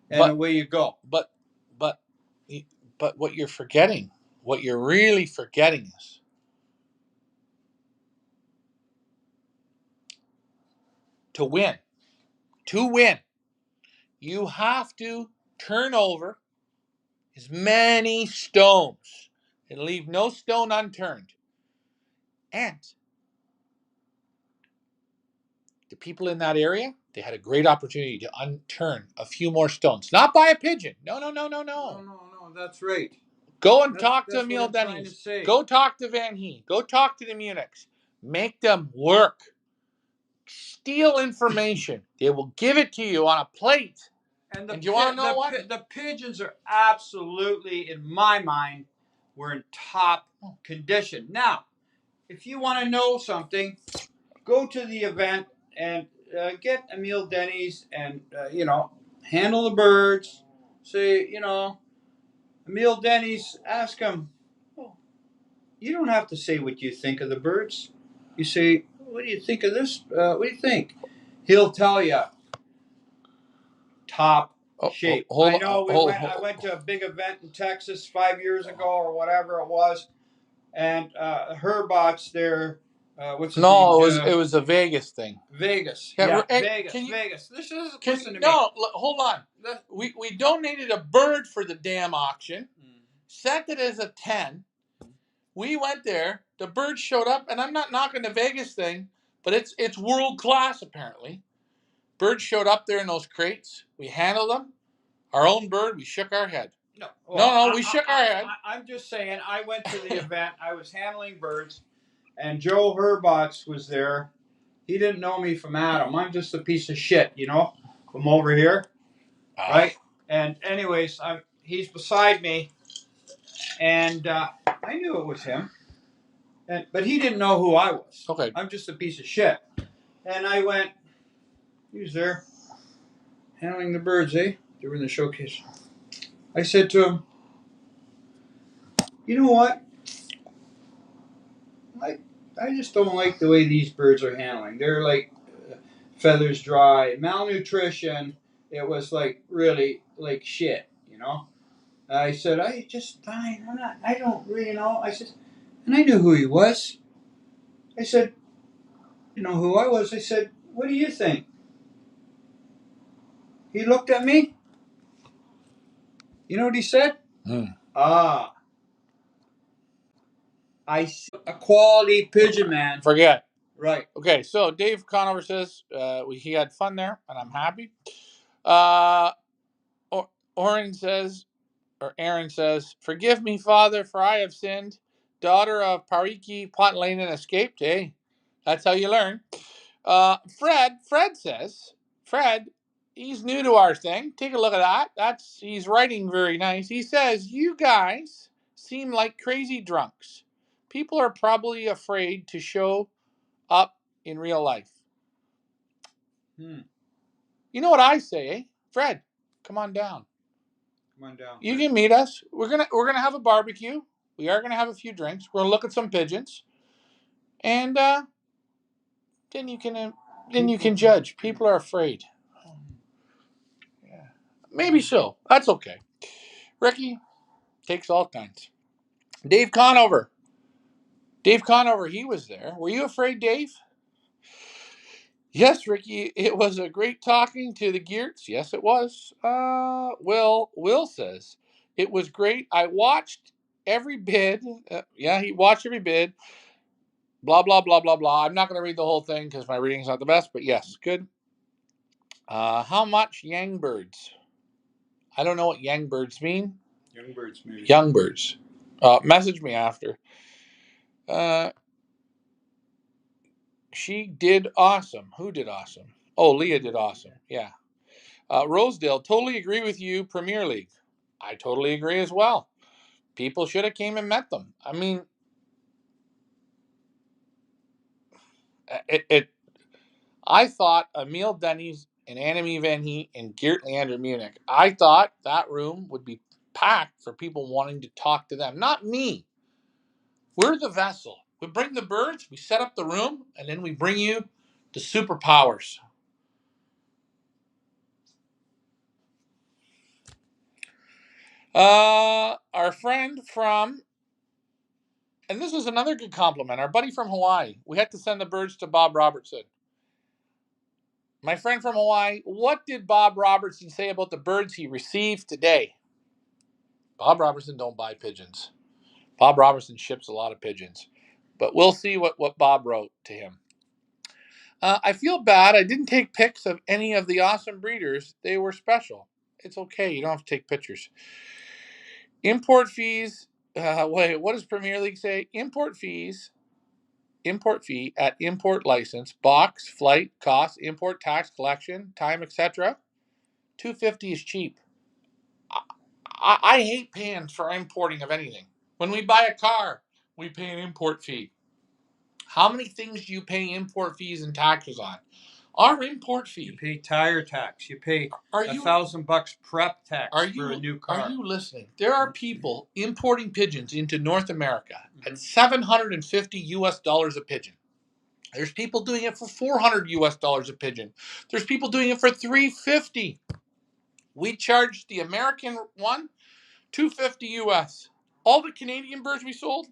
S2: And away you go.
S1: But what you're forgetting, what you're really forgetting is to win. To win, you have to turn over as many stones and leave no stone unturned. And the people in that area, they had a great opportunity to unturn a few more stones. Not by a pigeon. No.
S2: No, that's right.
S1: Go and talk to Emil Denny's. Go talk to Van Heen. Go talk to the Munichs. Make them work. Steal information. They will give it to you on a plate. And you want to know what?
S2: The pigeons are absolutely, in my mind, were in top condition. Now, if you want to know something, go to the event and get Emil Denny's and, handle the birds. Say, Emil Denny's, ask him, you don't have to say what you think of the birds. You say, what do you think of this? What do you think? He'll tell you. Top shape. I went to a big event in Texas 5 years ago or whatever it was, and Herbots there. What's his name?
S1: It was a Vegas thing.
S2: Vegas. Vegas. Listen to me.
S1: No, hold on. We donated a bird for the damn auction. Set it as a 10. We went there. The bird showed up, and I'm not knocking the Vegas thing, but it's world class apparently. Birds showed up there in those crates. We handled them. Our own bird. We shook our head. We shook our head.
S2: I'm just saying. I went to the event. I was handling birds, and Joe Herbots was there. He didn't know me from Adam. I'm just a piece of shit, from over here, right? And anyways, he's beside me, and I knew it was him, but he didn't know who I was.
S1: Okay.
S2: I'm just a piece of shit. And I went, he was there, handling the birds, eh? They were in the showcase. I said to him, you know what? I just don't like the way these birds are handling. They're like feathers dry, malnutrition. It was like really like shit, I said, I don't really know. I said, and I knew who he was. I said, you know who I was? I said, what do you think? He looked at me. You know what he said? I see a quality pigeon man.
S1: Forget.
S2: Right.
S1: Okay, so Dave Conover says he had fun there, and I'm happy. Aaron says, forgive me, Father, for I have sinned. Daughter of Pariki Potlanen escaped. Hey, that's how you learn. Fred says, he's new to our thing. Take a look at that. He's writing very nice. He says, you guys seem like crazy drunks. People are probably afraid to show up in real life. You know what I say, eh? Fred, come on down. You can meet us. We're gonna have a barbecue. We are gonna have a few drinks. We're gonna look at some pigeons, and then you can judge. People are afraid. Yeah, maybe so. That's okay. Ricky takes all kinds. Dave Conover. He was there. Were you afraid, Dave? Yes, Ricky. It was a great talking to the Geerts. Yes, it was. Will says it was great. I watched every bid. He watched every bid. Blah blah blah blah blah. I'm not going to read the whole thing because my reading's not the best, but yes, good. How much Yang birds? I don't know what Yang birds mean.
S2: Young birds, maybe.
S1: Young birds. Message me after. She did awesome. Who did awesome? Oh, Leah did awesome. Yeah. Rosedale, totally agree with you, Premier League. I totally agree as well. People should have came and met them. I mean, I thought Emil Denny's and Annemie Van Heet and Geert Leander Munich, I thought that room would be packed for people wanting to talk to them. Not me. We're the vessel. We bring the birds, we set up the room, and then we bring you the superpowers. Our friend from, and this was another good compliment, our buddy from Hawaii. We had to send the birds to Bob Robertson. My friend from Hawaii, what did Bob Robertson say about the birds he received today? Bob Robertson don't buy pigeons. Bob Robertson ships a lot of pigeons. But we'll see what Bob wrote to him. I feel bad. I didn't take pics of any of the awesome breeders. They were special. It's okay. You don't have to take pictures. Import fees. Wait, what does Premier League say? Import fees. Import fee at import license, box, flight, cost, import tax, collection, time, etc. $250 is cheap. I hate paying for importing of anything. When we buy a car, we pay an import fee. How many things do you pay import fees and taxes on? Our import fee.
S2: You pay tire tax. You pay $1,000 prep tax for a new car.
S1: Are you listening? There are people importing pigeons into North America at $750 a pigeon. There's people doing it for $400 a pigeon. There's people doing it for $350. We charged the American one $250. All the Canadian birds we sold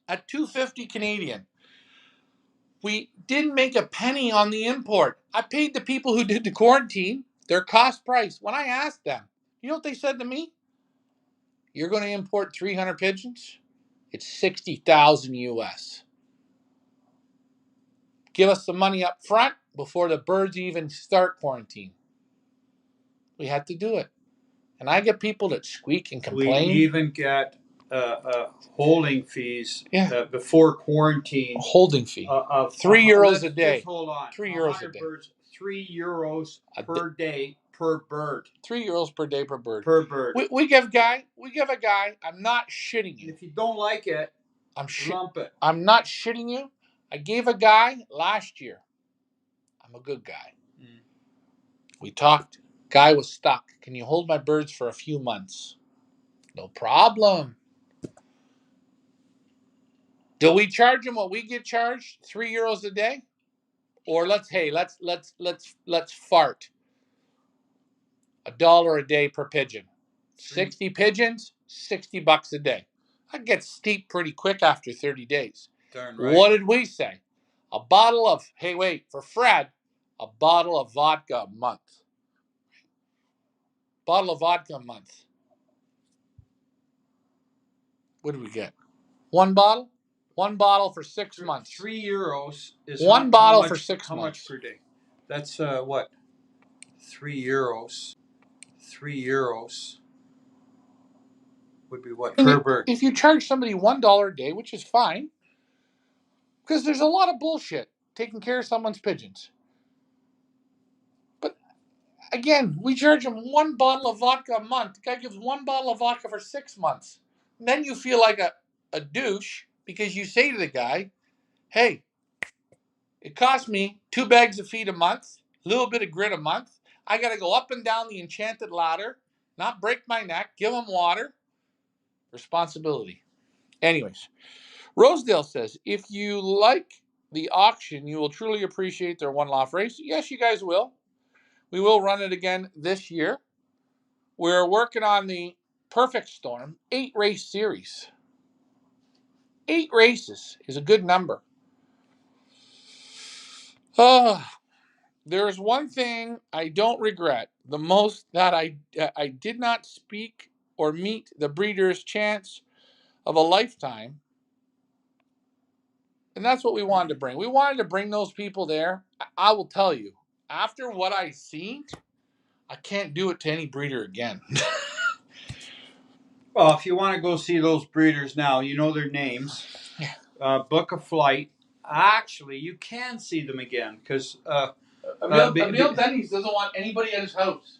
S1: at $250 Canadian. We didn't make a penny on the import. I paid the people who did the quarantine their cost price. When I asked them, you know what they said to me? You're going to import 300 pigeons? It's $60,000. Give us the money up front before the birds even start quarantine. We had to do it. And I get people that squeak and complain.
S2: We even get holding fees before quarantine.
S1: A holding fee.
S2: Of
S1: €3 a day.
S2: Just hold on.
S1: €3 a day.
S2: Birds, €3 per day per bird.
S1: €3 per day per bird.
S2: Per bird.
S1: We give a guy. I'm not shitting you.
S2: And if you don't like it, lump it.
S1: I'm not shitting you. I gave a guy last year. I'm a good guy. We talked. Guy was stuck. Can you hold my birds for a few months? No problem. Do we charge him what we get charged? €3 a day? Or let's fart. $1 a day per pigeon. 60 pigeons, $60 a day. That gets steep pretty quick after 30 days.
S2: Darn right.
S1: What did we say? A bottle of, for Fred, a bottle of vodka a month. Bottle of vodka a month. What did we get? One bottle? One bottle for 6 months.
S2: €3 is
S1: one bottle for 6 months.
S2: How much per day? That's what? €3. €3 would be what per bird?
S1: If you charge somebody $1 a day, which is fine, because there's a lot of bullshit taking care of someone's pigeons. But again, we charge them one bottle of vodka a month. The guy gives one bottle of vodka for 6 months. And then you feel like a douche because you say to the guy, hey, it costs me 2 bags of feed a month, a little bit of grit a month. I got to go up and down the enchanted ladder, not break my neck, give them water. Responsibility. Anyways, Rosedale says, if you like the auction, you will truly appreciate their one-off race. Yes, you guys will. We will run it again this year. We're working on the Perfect Storm 8-race series. 8 races is a good number. There's one thing I don't regret the most, that I did not speak or meet the breeder's chance of a lifetime. And that's what we wanted to bring. We wanted to bring those people there. I will tell you, after what I seen, I can't do it to any breeder again.
S2: Well, if you want to go see those breeders now, you know their names.
S1: Yeah.
S2: Book a flight. Actually, you can see them again because
S1: Emil Denny's doesn't want anybody at his house.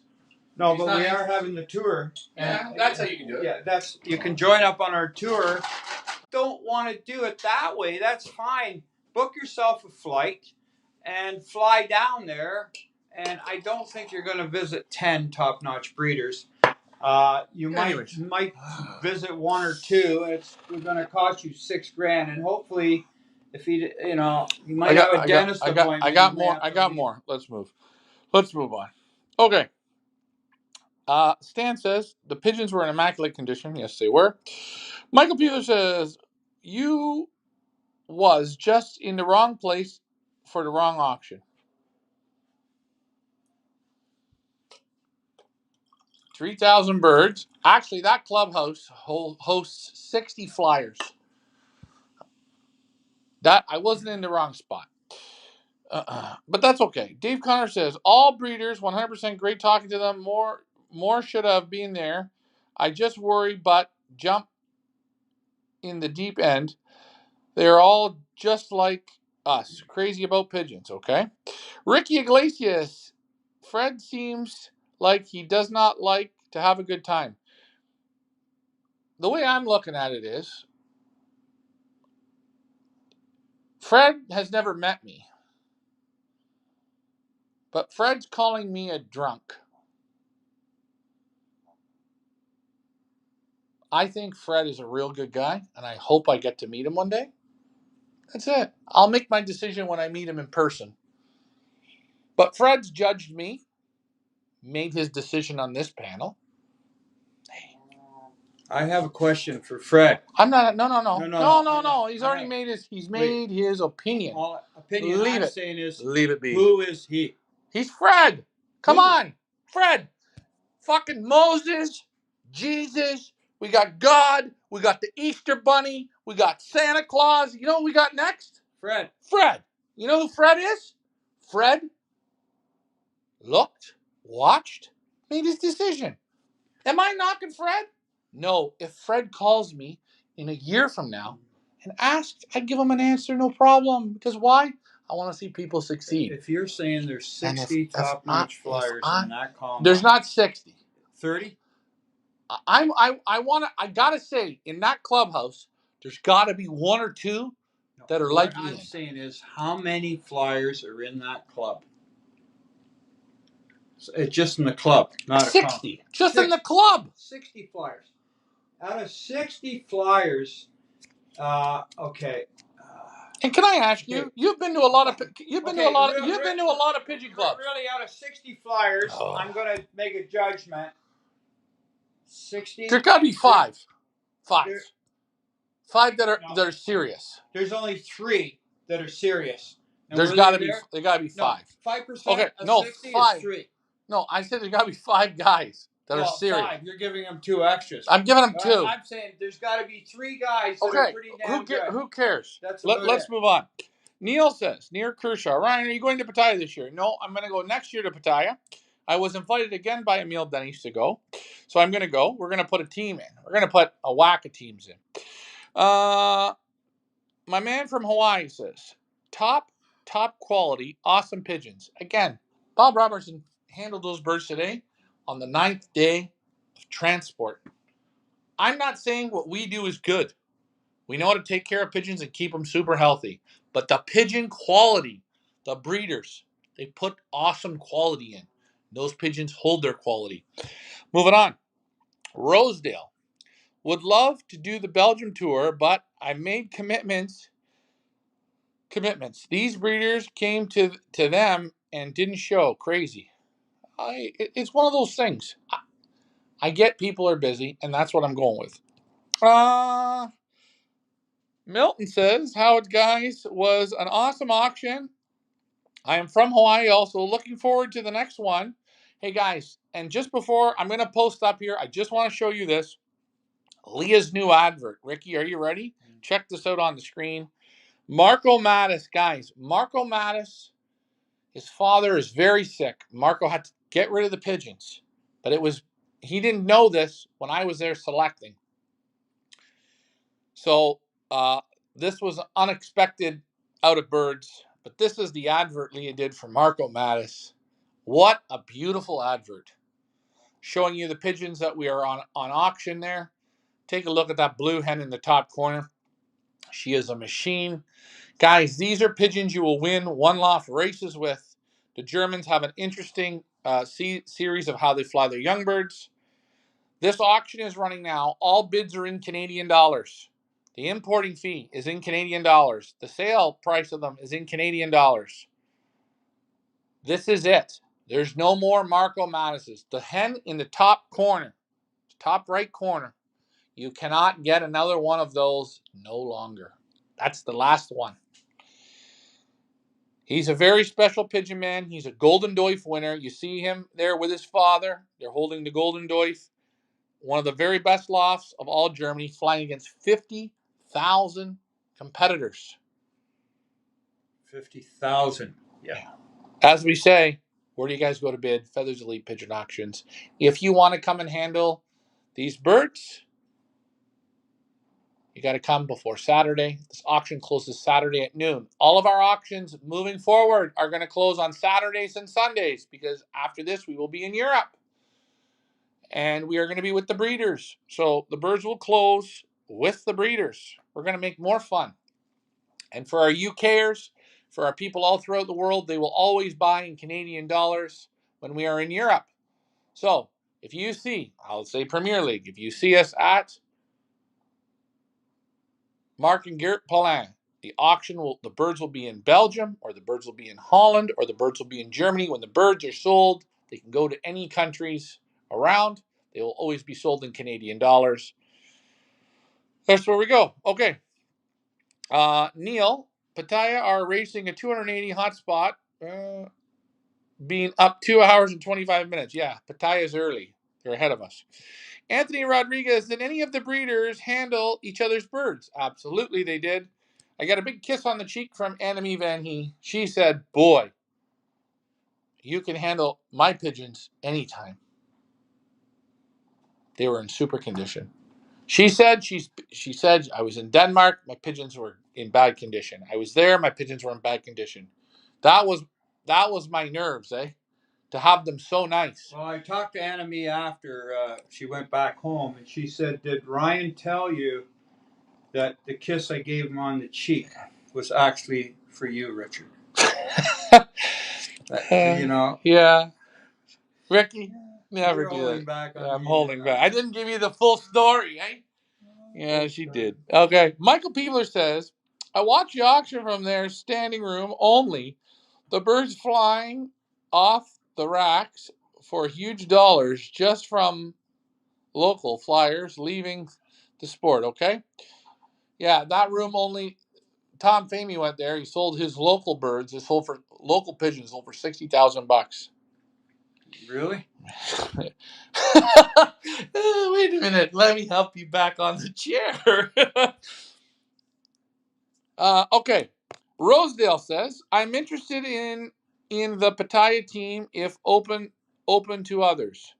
S2: no,
S1: He's
S2: but
S1: not
S2: we are
S1: interested.
S2: having the tour.
S1: Yeah, that's how you can do it.
S2: Yeah, you can join up on our tour. Don't want to do it that way. That's fine. Book yourself a flight and fly down there. And I don't think you're going to visit 10 top-notch breeders. You might visit one or two. It's going to cost you $6,000, and hopefully, if you might have a dentist appointment.
S1: I got more. Let's move on. Okay. Stan says the pigeons were in immaculate condition. Yes, they were. Michael Peter says you was just in the wrong place for the wrong auction. 3,000 birds. Actually, that clubhouse hosts 60 flyers. That I wasn't in the wrong spot. But that's okay. Dave Connor says all breeders 100% great talking to them. More should have been there. I just worry, but jump in the deep end. They're all just like us, crazy about pigeons. Okay, Ricky Iglesias. Fred seems like he does not like to have a good time. The way I'm looking at it is, Fred has never met me, but Fred's calling me a drunk. I think Fred is a real good guy, and I hope I get to meet him one day. That's it. I'll make my decision when I meet him in person. But Fred's judged me, made his decision on this panel.
S2: I have a question for Fred.
S1: I'm not. No. He's already made his. He's made his opinion.
S2: Opinion.
S1: Leave
S2: I'm
S1: it.
S2: saying is,
S1: Leave it be.
S2: Who is he?
S1: He's Fred. Come on, Fred. Fucking Moses, Jesus. We got God. We got the Easter Bunny. We got Santa Claus. You know what we got next?
S2: Fred.
S1: Fred. You know who Fred is? Fred looked, watched, made his decision. Am I knocking Fred? No. If Fred calls me in a year from now and asks, I'd give him an answer, no problem. Because why? I want to see people succeed.
S2: If you're saying there's 60 top-notch flyers in that combine,
S1: there's not 60.
S2: 30?
S1: I gotta say, in that clubhouse, there's got to be one or two that are like
S2: What I'm saying is, how many flyers are in that club? It's just in the club, not
S1: 60. Just in the club.
S2: 60 flyers. Out of 60 flyers, okay.
S1: And can I ask you? You've been to a lot of. You've been to a lot of pigeon clubs.
S2: Really, out of 60 flyers, I'm going to make a judgment. 60.
S1: There's got to be five. Five that are serious.
S2: There's only 3 that are serious. And
S1: there's got to be. There got to be 5.
S2: 5%.
S1: Okay,
S2: of 60
S1: 5.
S2: Is 3.
S1: No, I said there's got to be 5 guys that are serious.
S2: 5. You're giving them 2 extras.
S1: I'm giving them 2.
S2: I'm saying there's got to be 3 guys that are pretty damn good.
S1: Who cares? Let's move on. Neil says, near Kershaw. Ryan, are you going to Pattaya this year? No, I'm going to go next year to Pattaya. I was invited again by Emil Dennis to go. So I'm going to go. We're going to put a team in. We're going to put a whack of teams in. My man from Hawaii says, top quality, awesome pigeons. Again, Bob Robertson handled those birds today on the 9th day of transport. I'm not saying what we do is good. We know how to take care of pigeons and keep them super healthy. But the pigeon quality, the breeders, they put awesome quality in. Those pigeons hold their quality. Moving on. Rosedale. Would love to do the Belgium tour, but I made commitments. These breeders came to them and didn't show. Crazy. It's one of those things. I get people are busy, and that's what I'm going with. Milton says, Howard guys, was an awesome auction. I am from Hawaii also. Looking forward to the next one. Hey guys, and just before I'm going to post up here, I just want to show you this. Leah's new advert. Ricky, are you ready? Check this out on the screen. Marco Mattis, guys. Marco Mattis, his father is very sick. Marco had to get rid of the pigeons. But he didn't know this when I was there selecting. So this was unexpected out of birds, but this is the advert Leah did for Marco Mattis. What a beautiful advert. Showing you the pigeons that we are on auction there. Take a look at that blue hen in the top corner. She is a machine. Guys, these are pigeons you will win one-loft races with. The Germans have an interesting series of how they fly their young birds. This auction is running now. All bids are in Canadian dollars. The importing fee is in Canadian dollars. The sale price of them is in Canadian dollars. This is it. There's no more Marco Mattises. The hen in the top corner, top right corner, you cannot get another one of those no longer. That's the last one. He's a very special pigeon man. He's a Golden Doif winner. You see him there with his father. They're holding the Golden Doif. One of the very best lofts of all Germany, flying against 50,000 competitors.
S2: 50,000. Yeah.
S1: As we say, where do you guys go to bid? Feathers Elite Pigeon Auctions. If you want to come and handle these birds, you got to come before Saturday. This auction closes Saturday at noon. All of our auctions moving forward are going to close on Saturdays and Sundays because after this we will be in Europe. And we are going to be with the breeders. So the birds will close with the breeders. We're going to make more fun. And for our UKers, for our people all throughout the world, they will always buy in Canadian dollars when we are in Europe. So if you see, I'll say Premier League, if you see us at Mark and Geert Paulin, the birds will be in Belgium, or the birds will be in Holland, or the birds will be in Germany. When the birds are sold, they can go to any countries around. They will always be sold in Canadian dollars. That's where we go. Okay. Neil, Pattaya are racing a 280 hotspot, being up 2 hours and 25 minutes. Yeah, Pattaya's early. They're ahead of us. Anthony Rodriguez, did any of the breeders handle each other's birds? Absolutely, they did. I got a big kiss on the cheek from Annemie Van He. She said, boy, you can handle my pigeons anytime. They were in super condition. She said I was in Denmark, my pigeons were in bad condition. I was there, my pigeons were in bad condition. That was my nerves, eh? To have them so nice.
S2: Well, I talked to Annemie after she went back home, and she said, "Did Ryan tell you that the kiss I gave him on the cheek was actually for you, Richard?" You know.
S1: Yeah. Ricky, never
S2: You're
S1: do
S2: holding
S1: that.
S2: back on
S1: I'm
S2: me
S1: holding
S2: there,
S1: back. I didn't give you the full story, eh? Yeah, she did. Okay. Michael Peebler says, I watched the auction from their standing room only. The birds flying off the racks for huge dollars just from local flyers leaving the sport, okay? Yeah, that room only. Tom Famey went there. He sold his local birds. His sold for local pigeons sold for $60,000.
S2: Really?
S1: Wait a minute. Let me help you back on the chair. Okay. Rosedale says, I'm interested in the Pattaya team if open to others.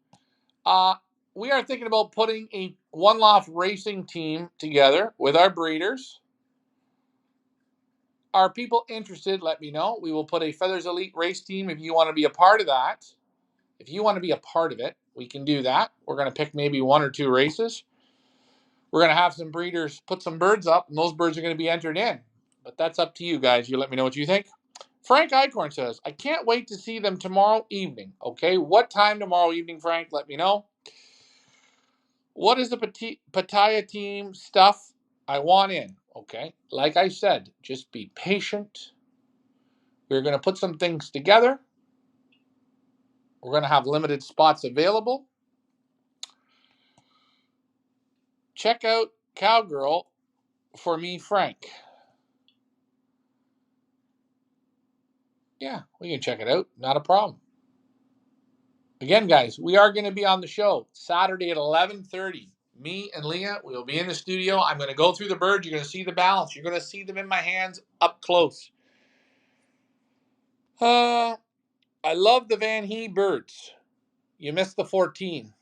S1: We are thinking about putting a one-loft racing team together with our breeders. Are people interested? Let me know. We will put a Feathers Elite race team if you want to be a part of that. If you want to be a part of it, we can do that. We're going to pick maybe 1 or 2 races. We're going to have some breeders put some birds up, and those birds are going to be entered in. But that's up to you guys. You let me know what you think. Frank Eichhorn says, I can't wait to see them tomorrow evening. Okay, what time tomorrow evening, Frank? Let me know. What is the Pattaya team stuff I want in? Okay, like I said, just be patient. We're going to put some things together. We're going to have limited spots available. Check out Cowgirl for me, Frank. Yeah, we can check it out. Not a problem. Again, guys, we are going to be on the show Saturday at 11:30. Me and Leah, we'll be in the studio. I'm going to go through the birds. You're going to see the balance. You're going to see them in my hands up close. I love the Van He birds. You missed the 14.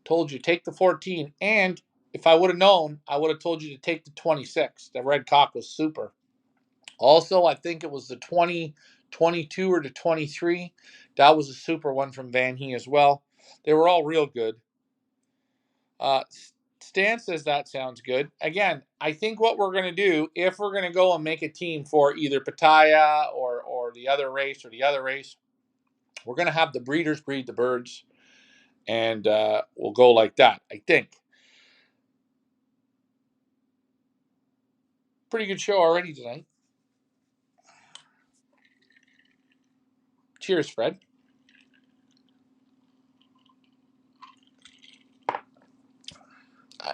S1: Told you, take the 14. And If I would have known, I would have told you to take the 26. The red cock was super. Also, I think it was the 2022 or the 23. That was a super one from Van He as well. They were all real good. Uh, Stan says that sounds good. Again, I think what we're going to do, if we're going to go and make a team for either Pattaya or the other race or the other race, we're going to have the breeders breed the birds, and we'll go like that, I think. Pretty good show already tonight. Cheers, Fred.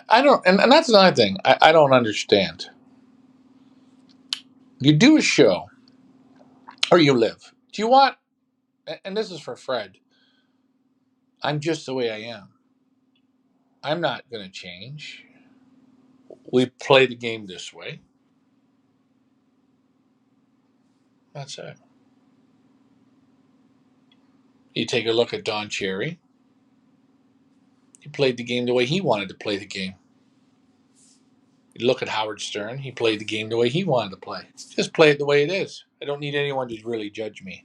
S1: I don't, and that's another thing I don't understand. You do a show, or you live. Do you want, and this is for Fred, I'm just the way I am. I'm not going to change. We play the game this way. That's it. You take a look at Don Cherry. He played the game the way he wanted to play the game. You look at Howard Stern. He played the game the way he wanted to play. Just play it the way it is. I don't need anyone to really judge me.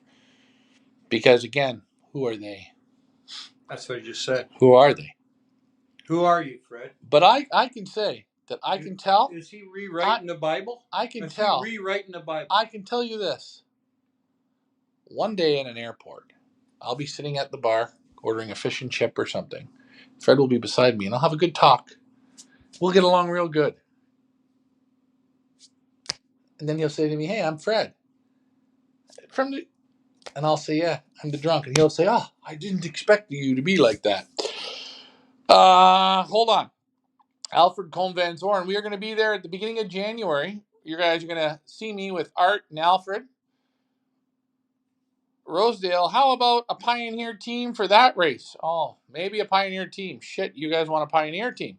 S1: Because, again, who are they?
S2: That's what you just said.
S1: Who are they?
S2: Who are you, Fred?
S1: But I can say that I can tell.
S2: Is he rewriting the Bible?
S1: I can tell.
S2: Is he rewriting the Bible?
S1: I can tell you this. One day in an airport, I'll be sitting at the bar ordering a fish and chip or something. Fred will be beside me, and I'll have a good talk. We'll get along real good. And then he'll say to me, "Hey, I'm Fred. And I'll say, "Yeah, I'm the drunk." And he'll say, "Oh, I didn't expect you to be like that." Hold on. Alfred Combe Van Zorn. We are going to be there at the beginning of January. You guys are going to see me with Art and Alfred. Rosedale, how about a Pioneer team for that race? Oh, maybe a Pioneer team. Shit, you guys want a Pioneer team.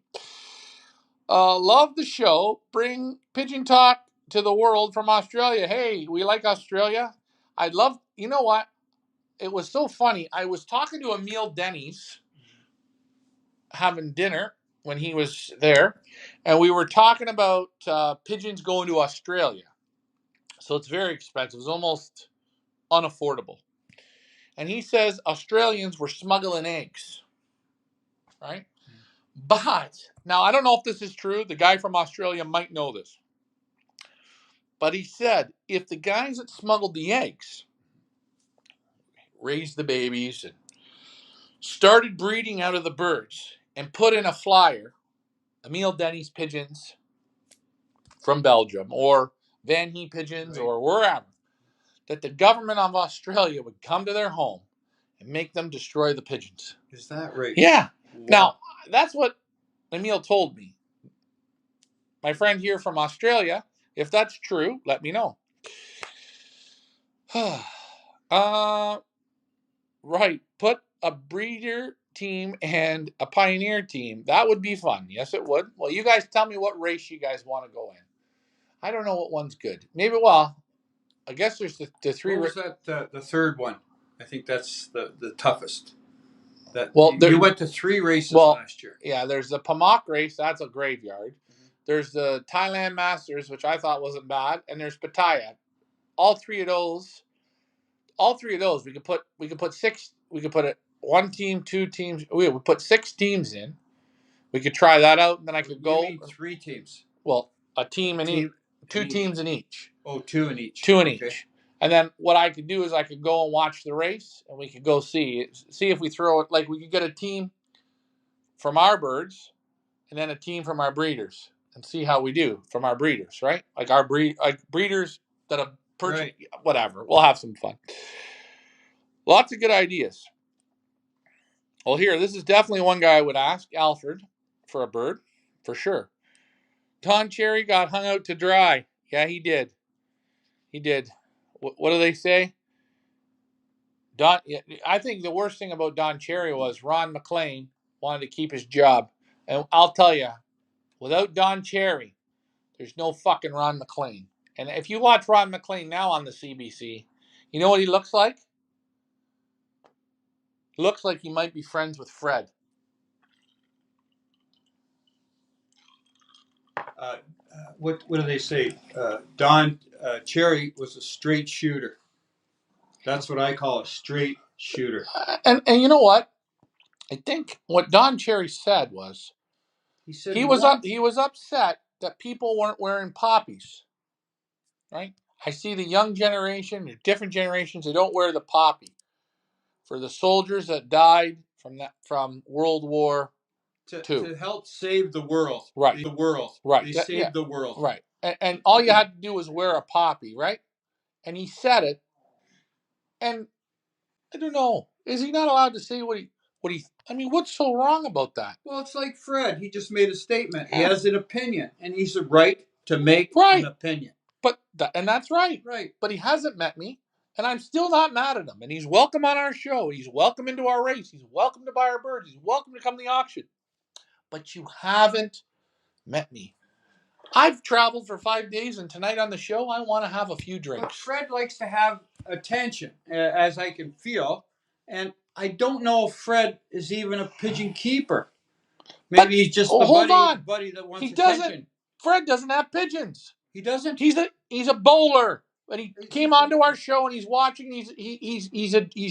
S1: Love the show. Bring Pigeon Talk to the world from Australia. Hey, we like Australia. I'd love, you know what? It was so funny. I was talking to Emil Denny's having dinner when he was there, and we were talking about pigeons going to Australia. So it's very expensive. It's almost unaffordable. And he says Australians were smuggling eggs, right? But now I don't know if this is true. The guy from Australia might know this. But he said if the guys that smuggled the eggs raised the babies and started breeding out of the birds and put in a flyer, Emil Denny's pigeons from Belgium or Van He pigeons or wherever, that the government of Australia would come to their home and make them destroy the pigeons.
S2: Is that right?
S1: Yeah. Wow. Now, that's what Emil told me. My friend here from Australia, if that's true, let me know. Right. Put a breeder team and a pioneer team. That would be fun. Yes, it would. Well, you guys tell me what race you guys want to go in. I don't know what one's good. Maybe, well, I guess there's the three.
S2: What was that? The third one. I think that's the toughest.
S1: You
S2: went to 3 races last year.
S1: Yeah, there's the Pamak race. That's a graveyard. Mm-hmm. There's the Thailand Masters, which I thought wasn't bad, and there's Pattaya. All three of those, we could put 6. We could put it 1 team, 2 teams. We would put 6 teams in. We could try that out, and then I could go.
S2: You mean 3 teams?
S1: Well, a team in each. 2 teams in each.
S2: Oh, 2 in each.
S1: 2 in each. And then what I could do is I could go and watch the race, and we could go see if we throw it. Like we could get a team from our birds, and then a team from our breeders, and see how we do from our breeders, right? Like our breeders that have purchased, whatever. We'll have some fun. Lots of good ideas. Well, here, this is definitely one guy I would ask, Alfred, for a bird, for sure. Don Cherry got hung out to dry. Yeah, he did. He did. What do they say? I think the worst thing about Don Cherry was Ron McLean wanted to keep his job. And I'll tell you, without Don Cherry, there's no fucking Ron McLean. And if you watch Ron McLean now on the CBC, you know what he looks like? Looks like he might be friends with Fred.
S2: what do they say? Don Cherry was a straight shooter. That's what I call a straight shooter.
S1: And you know what? I think what Don Cherry said was
S2: He said
S1: he was upset that people weren't wearing poppies. Right? I see the young generation, the different generations, they don't wear the poppy. For the soldiers that died from World War II.
S2: To help save the world.
S1: Right.
S2: The world.
S1: Right.
S2: They saved the world.
S1: Right. And all you had to do was wear a poppy, right? And he said it. And I don't know. Is he not allowed to say what he I mean, what's so wrong about that?
S2: Well, it's like Fred. He just made a statement. He has an opinion, and he's a right to make an opinion.
S1: And that's right.
S2: Right.
S1: But he hasn't met me, and I'm still not mad at him. And he's welcome on our show. He's welcome into our race. He's welcome to buy our birds. He's welcome to come to the auction. But you haven't met me. I've traveled for 5 days, and tonight on the show, I want to have a few drinks.
S2: But Fred likes to have attention, as I can feel, and I don't know if Fred is even a pigeon keeper. Maybe he's just a buddy that wants attention.
S1: Fred doesn't have pigeons.
S2: He doesn't.
S1: He's a bowler, and he came onto our show, and he's watching. He's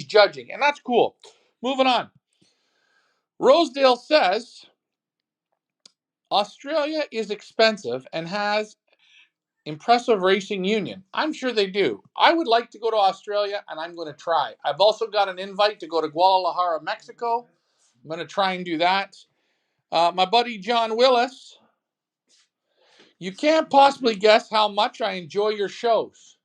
S1: judging, and that's cool. Moving on. Rosedale says Australia is expensive and has impressive racing union. I'm sure they do. I would like to go to Australia, and I'm going to try. I've also got an invite to go to Guadalajara, Mexico. I'm going to try and do that. My buddy John Willis, you can't possibly guess how much I enjoy your shows.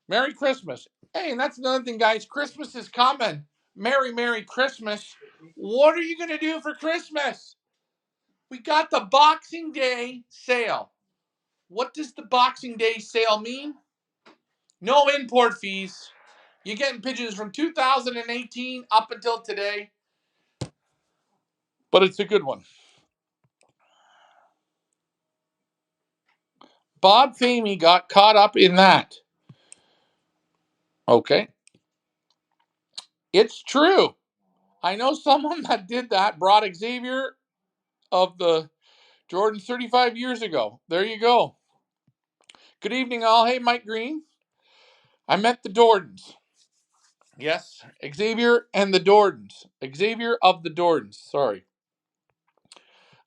S1: Merry Christmas. Hey, and that's another thing, guys. Christmas is coming. Merry Christmas. What are you going to do for Christmas? We got the Boxing Day sale. What does the Boxing Day sale mean? No import fees. You're getting pigeons from 2018 up until today. But it's a good one. Bob Famey got caught up in that. Okay. It's true. I know someone that did that, brought Xavier of the Jordan 35 years ago. There you go. Good evening, all. Hey, Mike Green. I met the Jordans. Yes, Xavier and the Jordans. Xavier of the Jordans. Sorry.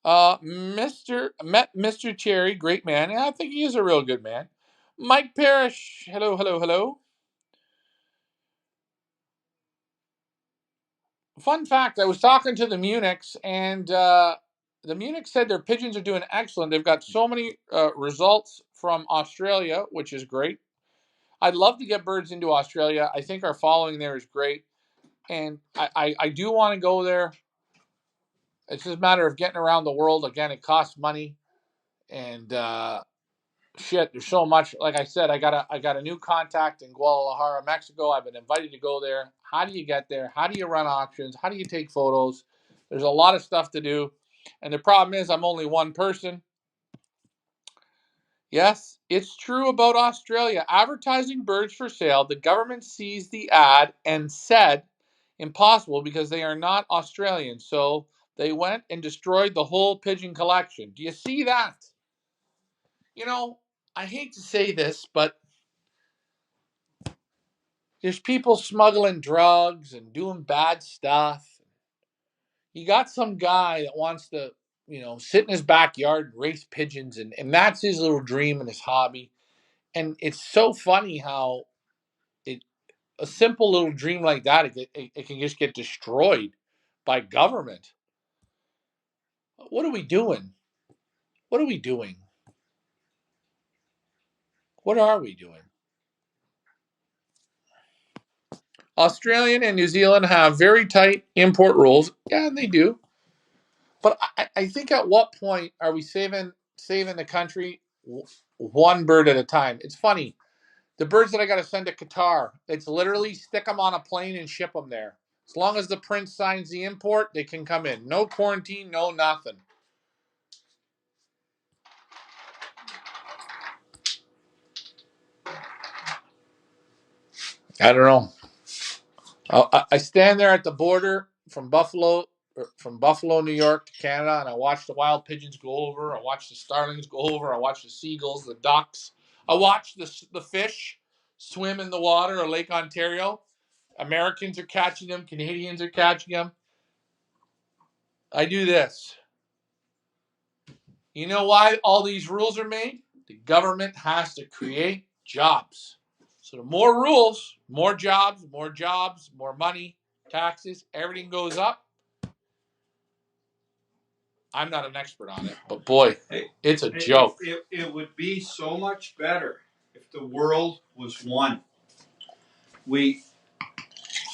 S1: Met Mr. Cherry, great man. Yeah, I think he is a real good man. Mike Parrish. Hello. Fun fact, I was talking to the Munichs, and the Munichs said their pigeons are doing excellent. They've got so many results from Australia, which is great. I'd love to get birds into Australia. I think our following there is great. And I do want to go there. It's just a matter of getting around the world. Again, it costs money. And there's so much. Like I said, I got a new contact in Guadalajara, Mexico. I've been invited to go there. How do you get there? How do you run auctions? How do you take photos? There's a lot of stuff to do. And the problem is I'm only one person. Yes, it's true about Australia. Advertising birds for sale, the government sees the ad and said impossible because they are not Australian. So they went and destroyed the whole pigeon collection. Do you see that? You know, I hate to say this, but there's people smuggling drugs and doing bad stuff. You got some guy that wants to, sit in his backyard and race pigeons, and that's his little dream and his hobby. And it's so funny how a simple little dream like that, it can just get destroyed by government. What are we doing? What are we doing? What are we doing? Australian and New Zealand have very tight import rules. Yeah, they do. But I think at what point are we saving the country one bird at a time? It's funny. The birds that I got to send to Qatar, it's literally stick them on a plane and ship them there. As long as the prince signs the import, they can come in. No quarantine, no nothing. I don't know. I stand there at the border from Buffalo from Buffalo, New York to Canada, and I watched the wild pigeons go over. I watched the starlings go over. I watched the seagulls, the ducks. I watched the fish swim in the water of Lake Ontario. Americans are catching them. Canadians are catching them. I do this. You know why all these rules are made? The government has to create jobs. So the more rules, more jobs, more money, taxes, everything goes up. I'm not an expert on it, but boy, it's a joke.
S2: It would be so much better if the world was one.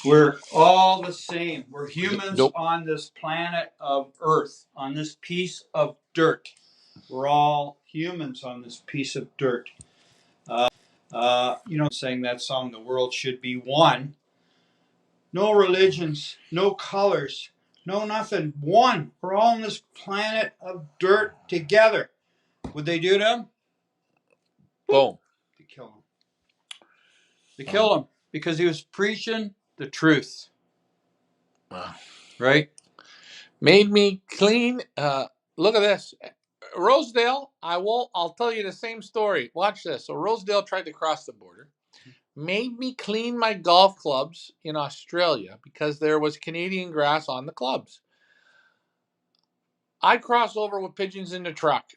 S2: We're all the same. We're humans on this planet of Earth, on this piece of dirt. We're all humans on this piece of dirt. Saying that song, "The World Should Be One." No religions, no colors, no nothing. One. We're all on this planet of dirt together. Would they do to him?
S1: Boom.
S2: They kill him. They kill him because he was preaching the truth. Right?
S1: Made me clean. Look at this. Rosedale, I'll tell you the same story. Watch this. So Rosedale tried to cross the border. Made me clean my golf clubs in Australia because there was Canadian grass on the clubs. I crossed over with pigeons in the truck.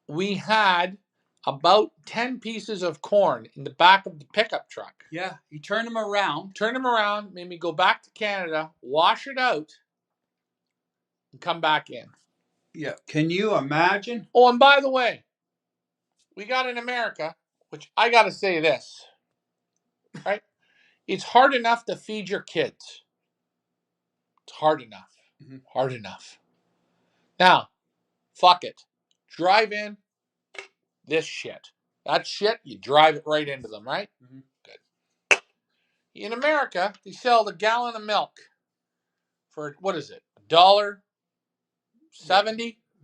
S1: We had about 10 pieces of corn in the back of the pickup truck.
S2: Yeah, he turned them around.
S1: Made me go back to Canada, wash it out, and come back in.
S2: Yeah, can you imagine?
S1: Oh, and by the way, we got in America, which I got to say this, right? It's hard enough to feed your kids. It's hard enough.
S2: Mm-hmm.
S1: Hard enough. Now, fuck it. Drive in this shit. That shit, you drive it right into them, right?
S2: Mm-hmm.
S1: Good. In America, they sell the gallon of milk for, what is it, $1.70?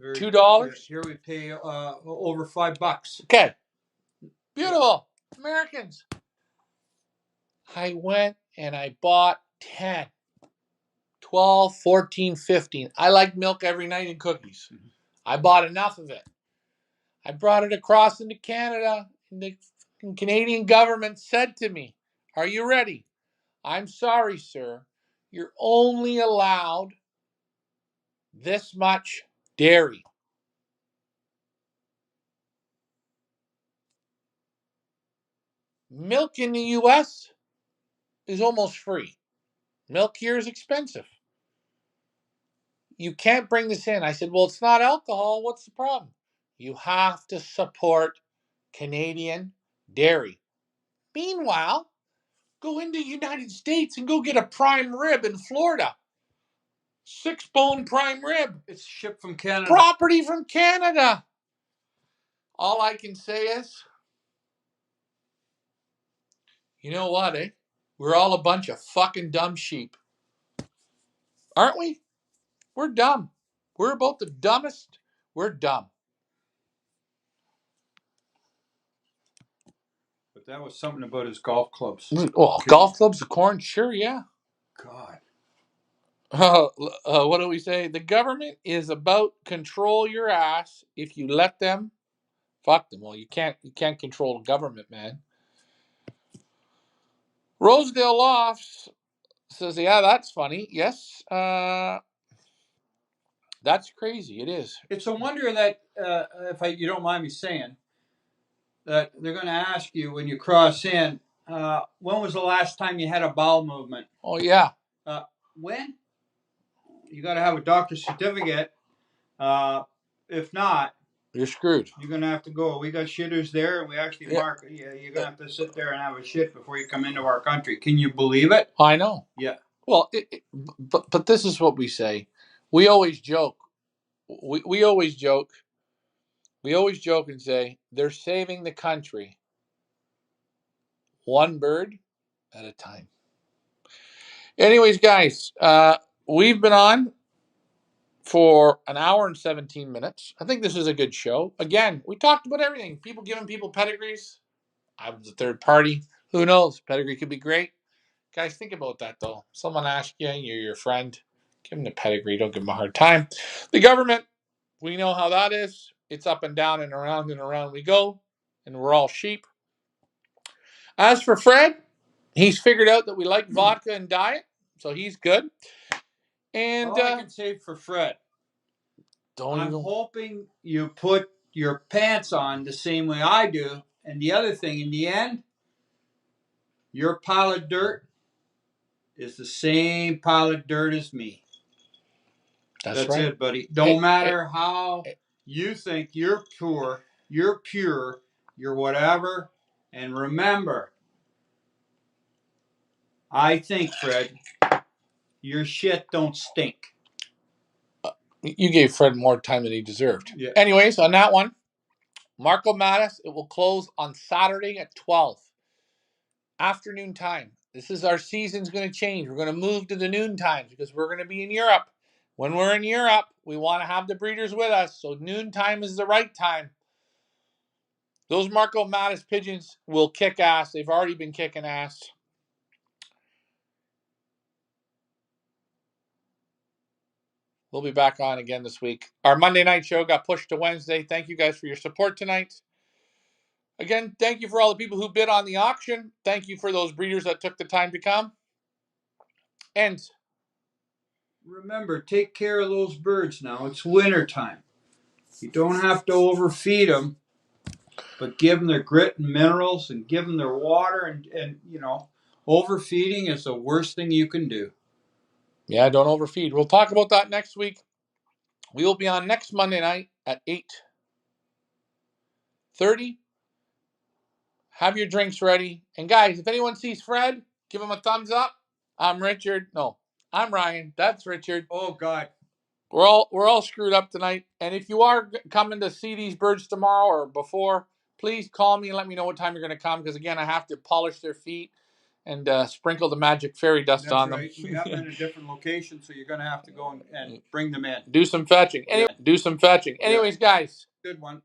S1: $2?
S2: Here we pay over $5.
S1: Okay. Beautiful. Americans. I went and I bought 10, 12, 14, 15. I like milk every night and cookies.
S2: Mm-hmm.
S1: I bought enough of it. I brought it across into Canada, and the Canadian government said to me, "Are you ready?" "I'm sorry, sir. You're only allowed this much dairy." Milk in the U.S. is almost free. Milk here is expensive. You can't bring this in. I said, "Well, it's not alcohol. What's the problem?" "You have to support Canadian dairy." Meanwhile, go into the United States and go get a prime rib in Florida. 6-bone prime rib.
S2: It's shipped from Canada.
S1: Property from Canada. All I can say is, you know what, eh? We're all a bunch of fucking dumb sheep. Aren't we? We're dumb. We're about the dumbest. We're dumb.
S2: But that was something about his golf clubs.
S1: Oh, golf clubs, the corn? Sure, yeah.
S2: God.
S1: What do we say? The government is about control your ass if you let them. Fuck them. Well, you can't control the government, man. Rosedale Lofts says, "Yeah, that's funny." Yes, that's crazy. It is.
S2: It's a wonder that, you don't mind me saying, that they're going to ask you when you cross in, when was the last time you had a bowel movement?
S1: Oh, yeah.
S2: When? You got to have a doctor's certificate. If not,
S1: you're screwed.
S2: You're going to have to go. We got shitters there, and we actually mark. Yeah, you're going to have to sit there and have a shit before you come into our country. Can you believe it?
S1: I know.
S2: Yeah.
S1: Well, but this is what we say. We always joke. We always joke. We always joke and say they're saving the country one bird at a time. Anyways, guys, we've been on for an hour and 17 minutes. I think this is a good show. Again, we talked about everything. People giving people pedigrees. I was a third party. Who knows? Pedigree could be great. Guys, think about that, though. Someone asks you, you're your friend. Give him the pedigree. Don't give him a hard time. The government, we know how that is. It's up and down and around we go, and we're all sheep. As for Fred, he's figured out that we like vodka and diet, so he's good. And
S2: all I can say for Fred, I'm hoping you put your pants on the same way I do. And the other thing, in the end, your pile of dirt is the same pile of dirt as me. That's right. It, buddy. Don't matter how you think you're pure, you're whatever. And remember, I think, Fred, your shit don't stink.
S1: You gave Fred more time than he deserved. Yeah. Anyways, on that one, Marco Mattis, it will close on Saturday at 12. Afternoon time. This is our season's going to change. We're going to move to the noon times because we're going to be in Europe. When we're in Europe, we want to have the breeders with us, so noon time is the right time. Those Marco Mattis pigeons will kick ass. They've already been kicking ass. We'll be back on again this week. Our Monday night show got pushed to Wednesday. Thank you guys for your support tonight. Again, thank you for all the people who bid on the auction. Thank you for those breeders that took the time to come. And remember, take care of those birds now. It's winter time. You don't have to overfeed them, but give them their grit and minerals and give them their water. And you know, overfeeding is the worst thing you can do. Yeah, don't overfeed. We'll talk about that next week. We will be on next Monday night at 8:30. Have your drinks ready. And guys, if anyone sees Fred, give him a thumbs up. I'm Richard. No, I'm Ryan. That's Richard. Oh, God. We're all screwed up tonight. And if you are coming to see these birds tomorrow or before, please call me and let me know what time you're going to come. Because, again, I have to polish their feet and sprinkle the magic fairy dust on them. We have them in a different location, so you're going to have to go and bring them in. Do some fetching. Anyways, guys. Good one.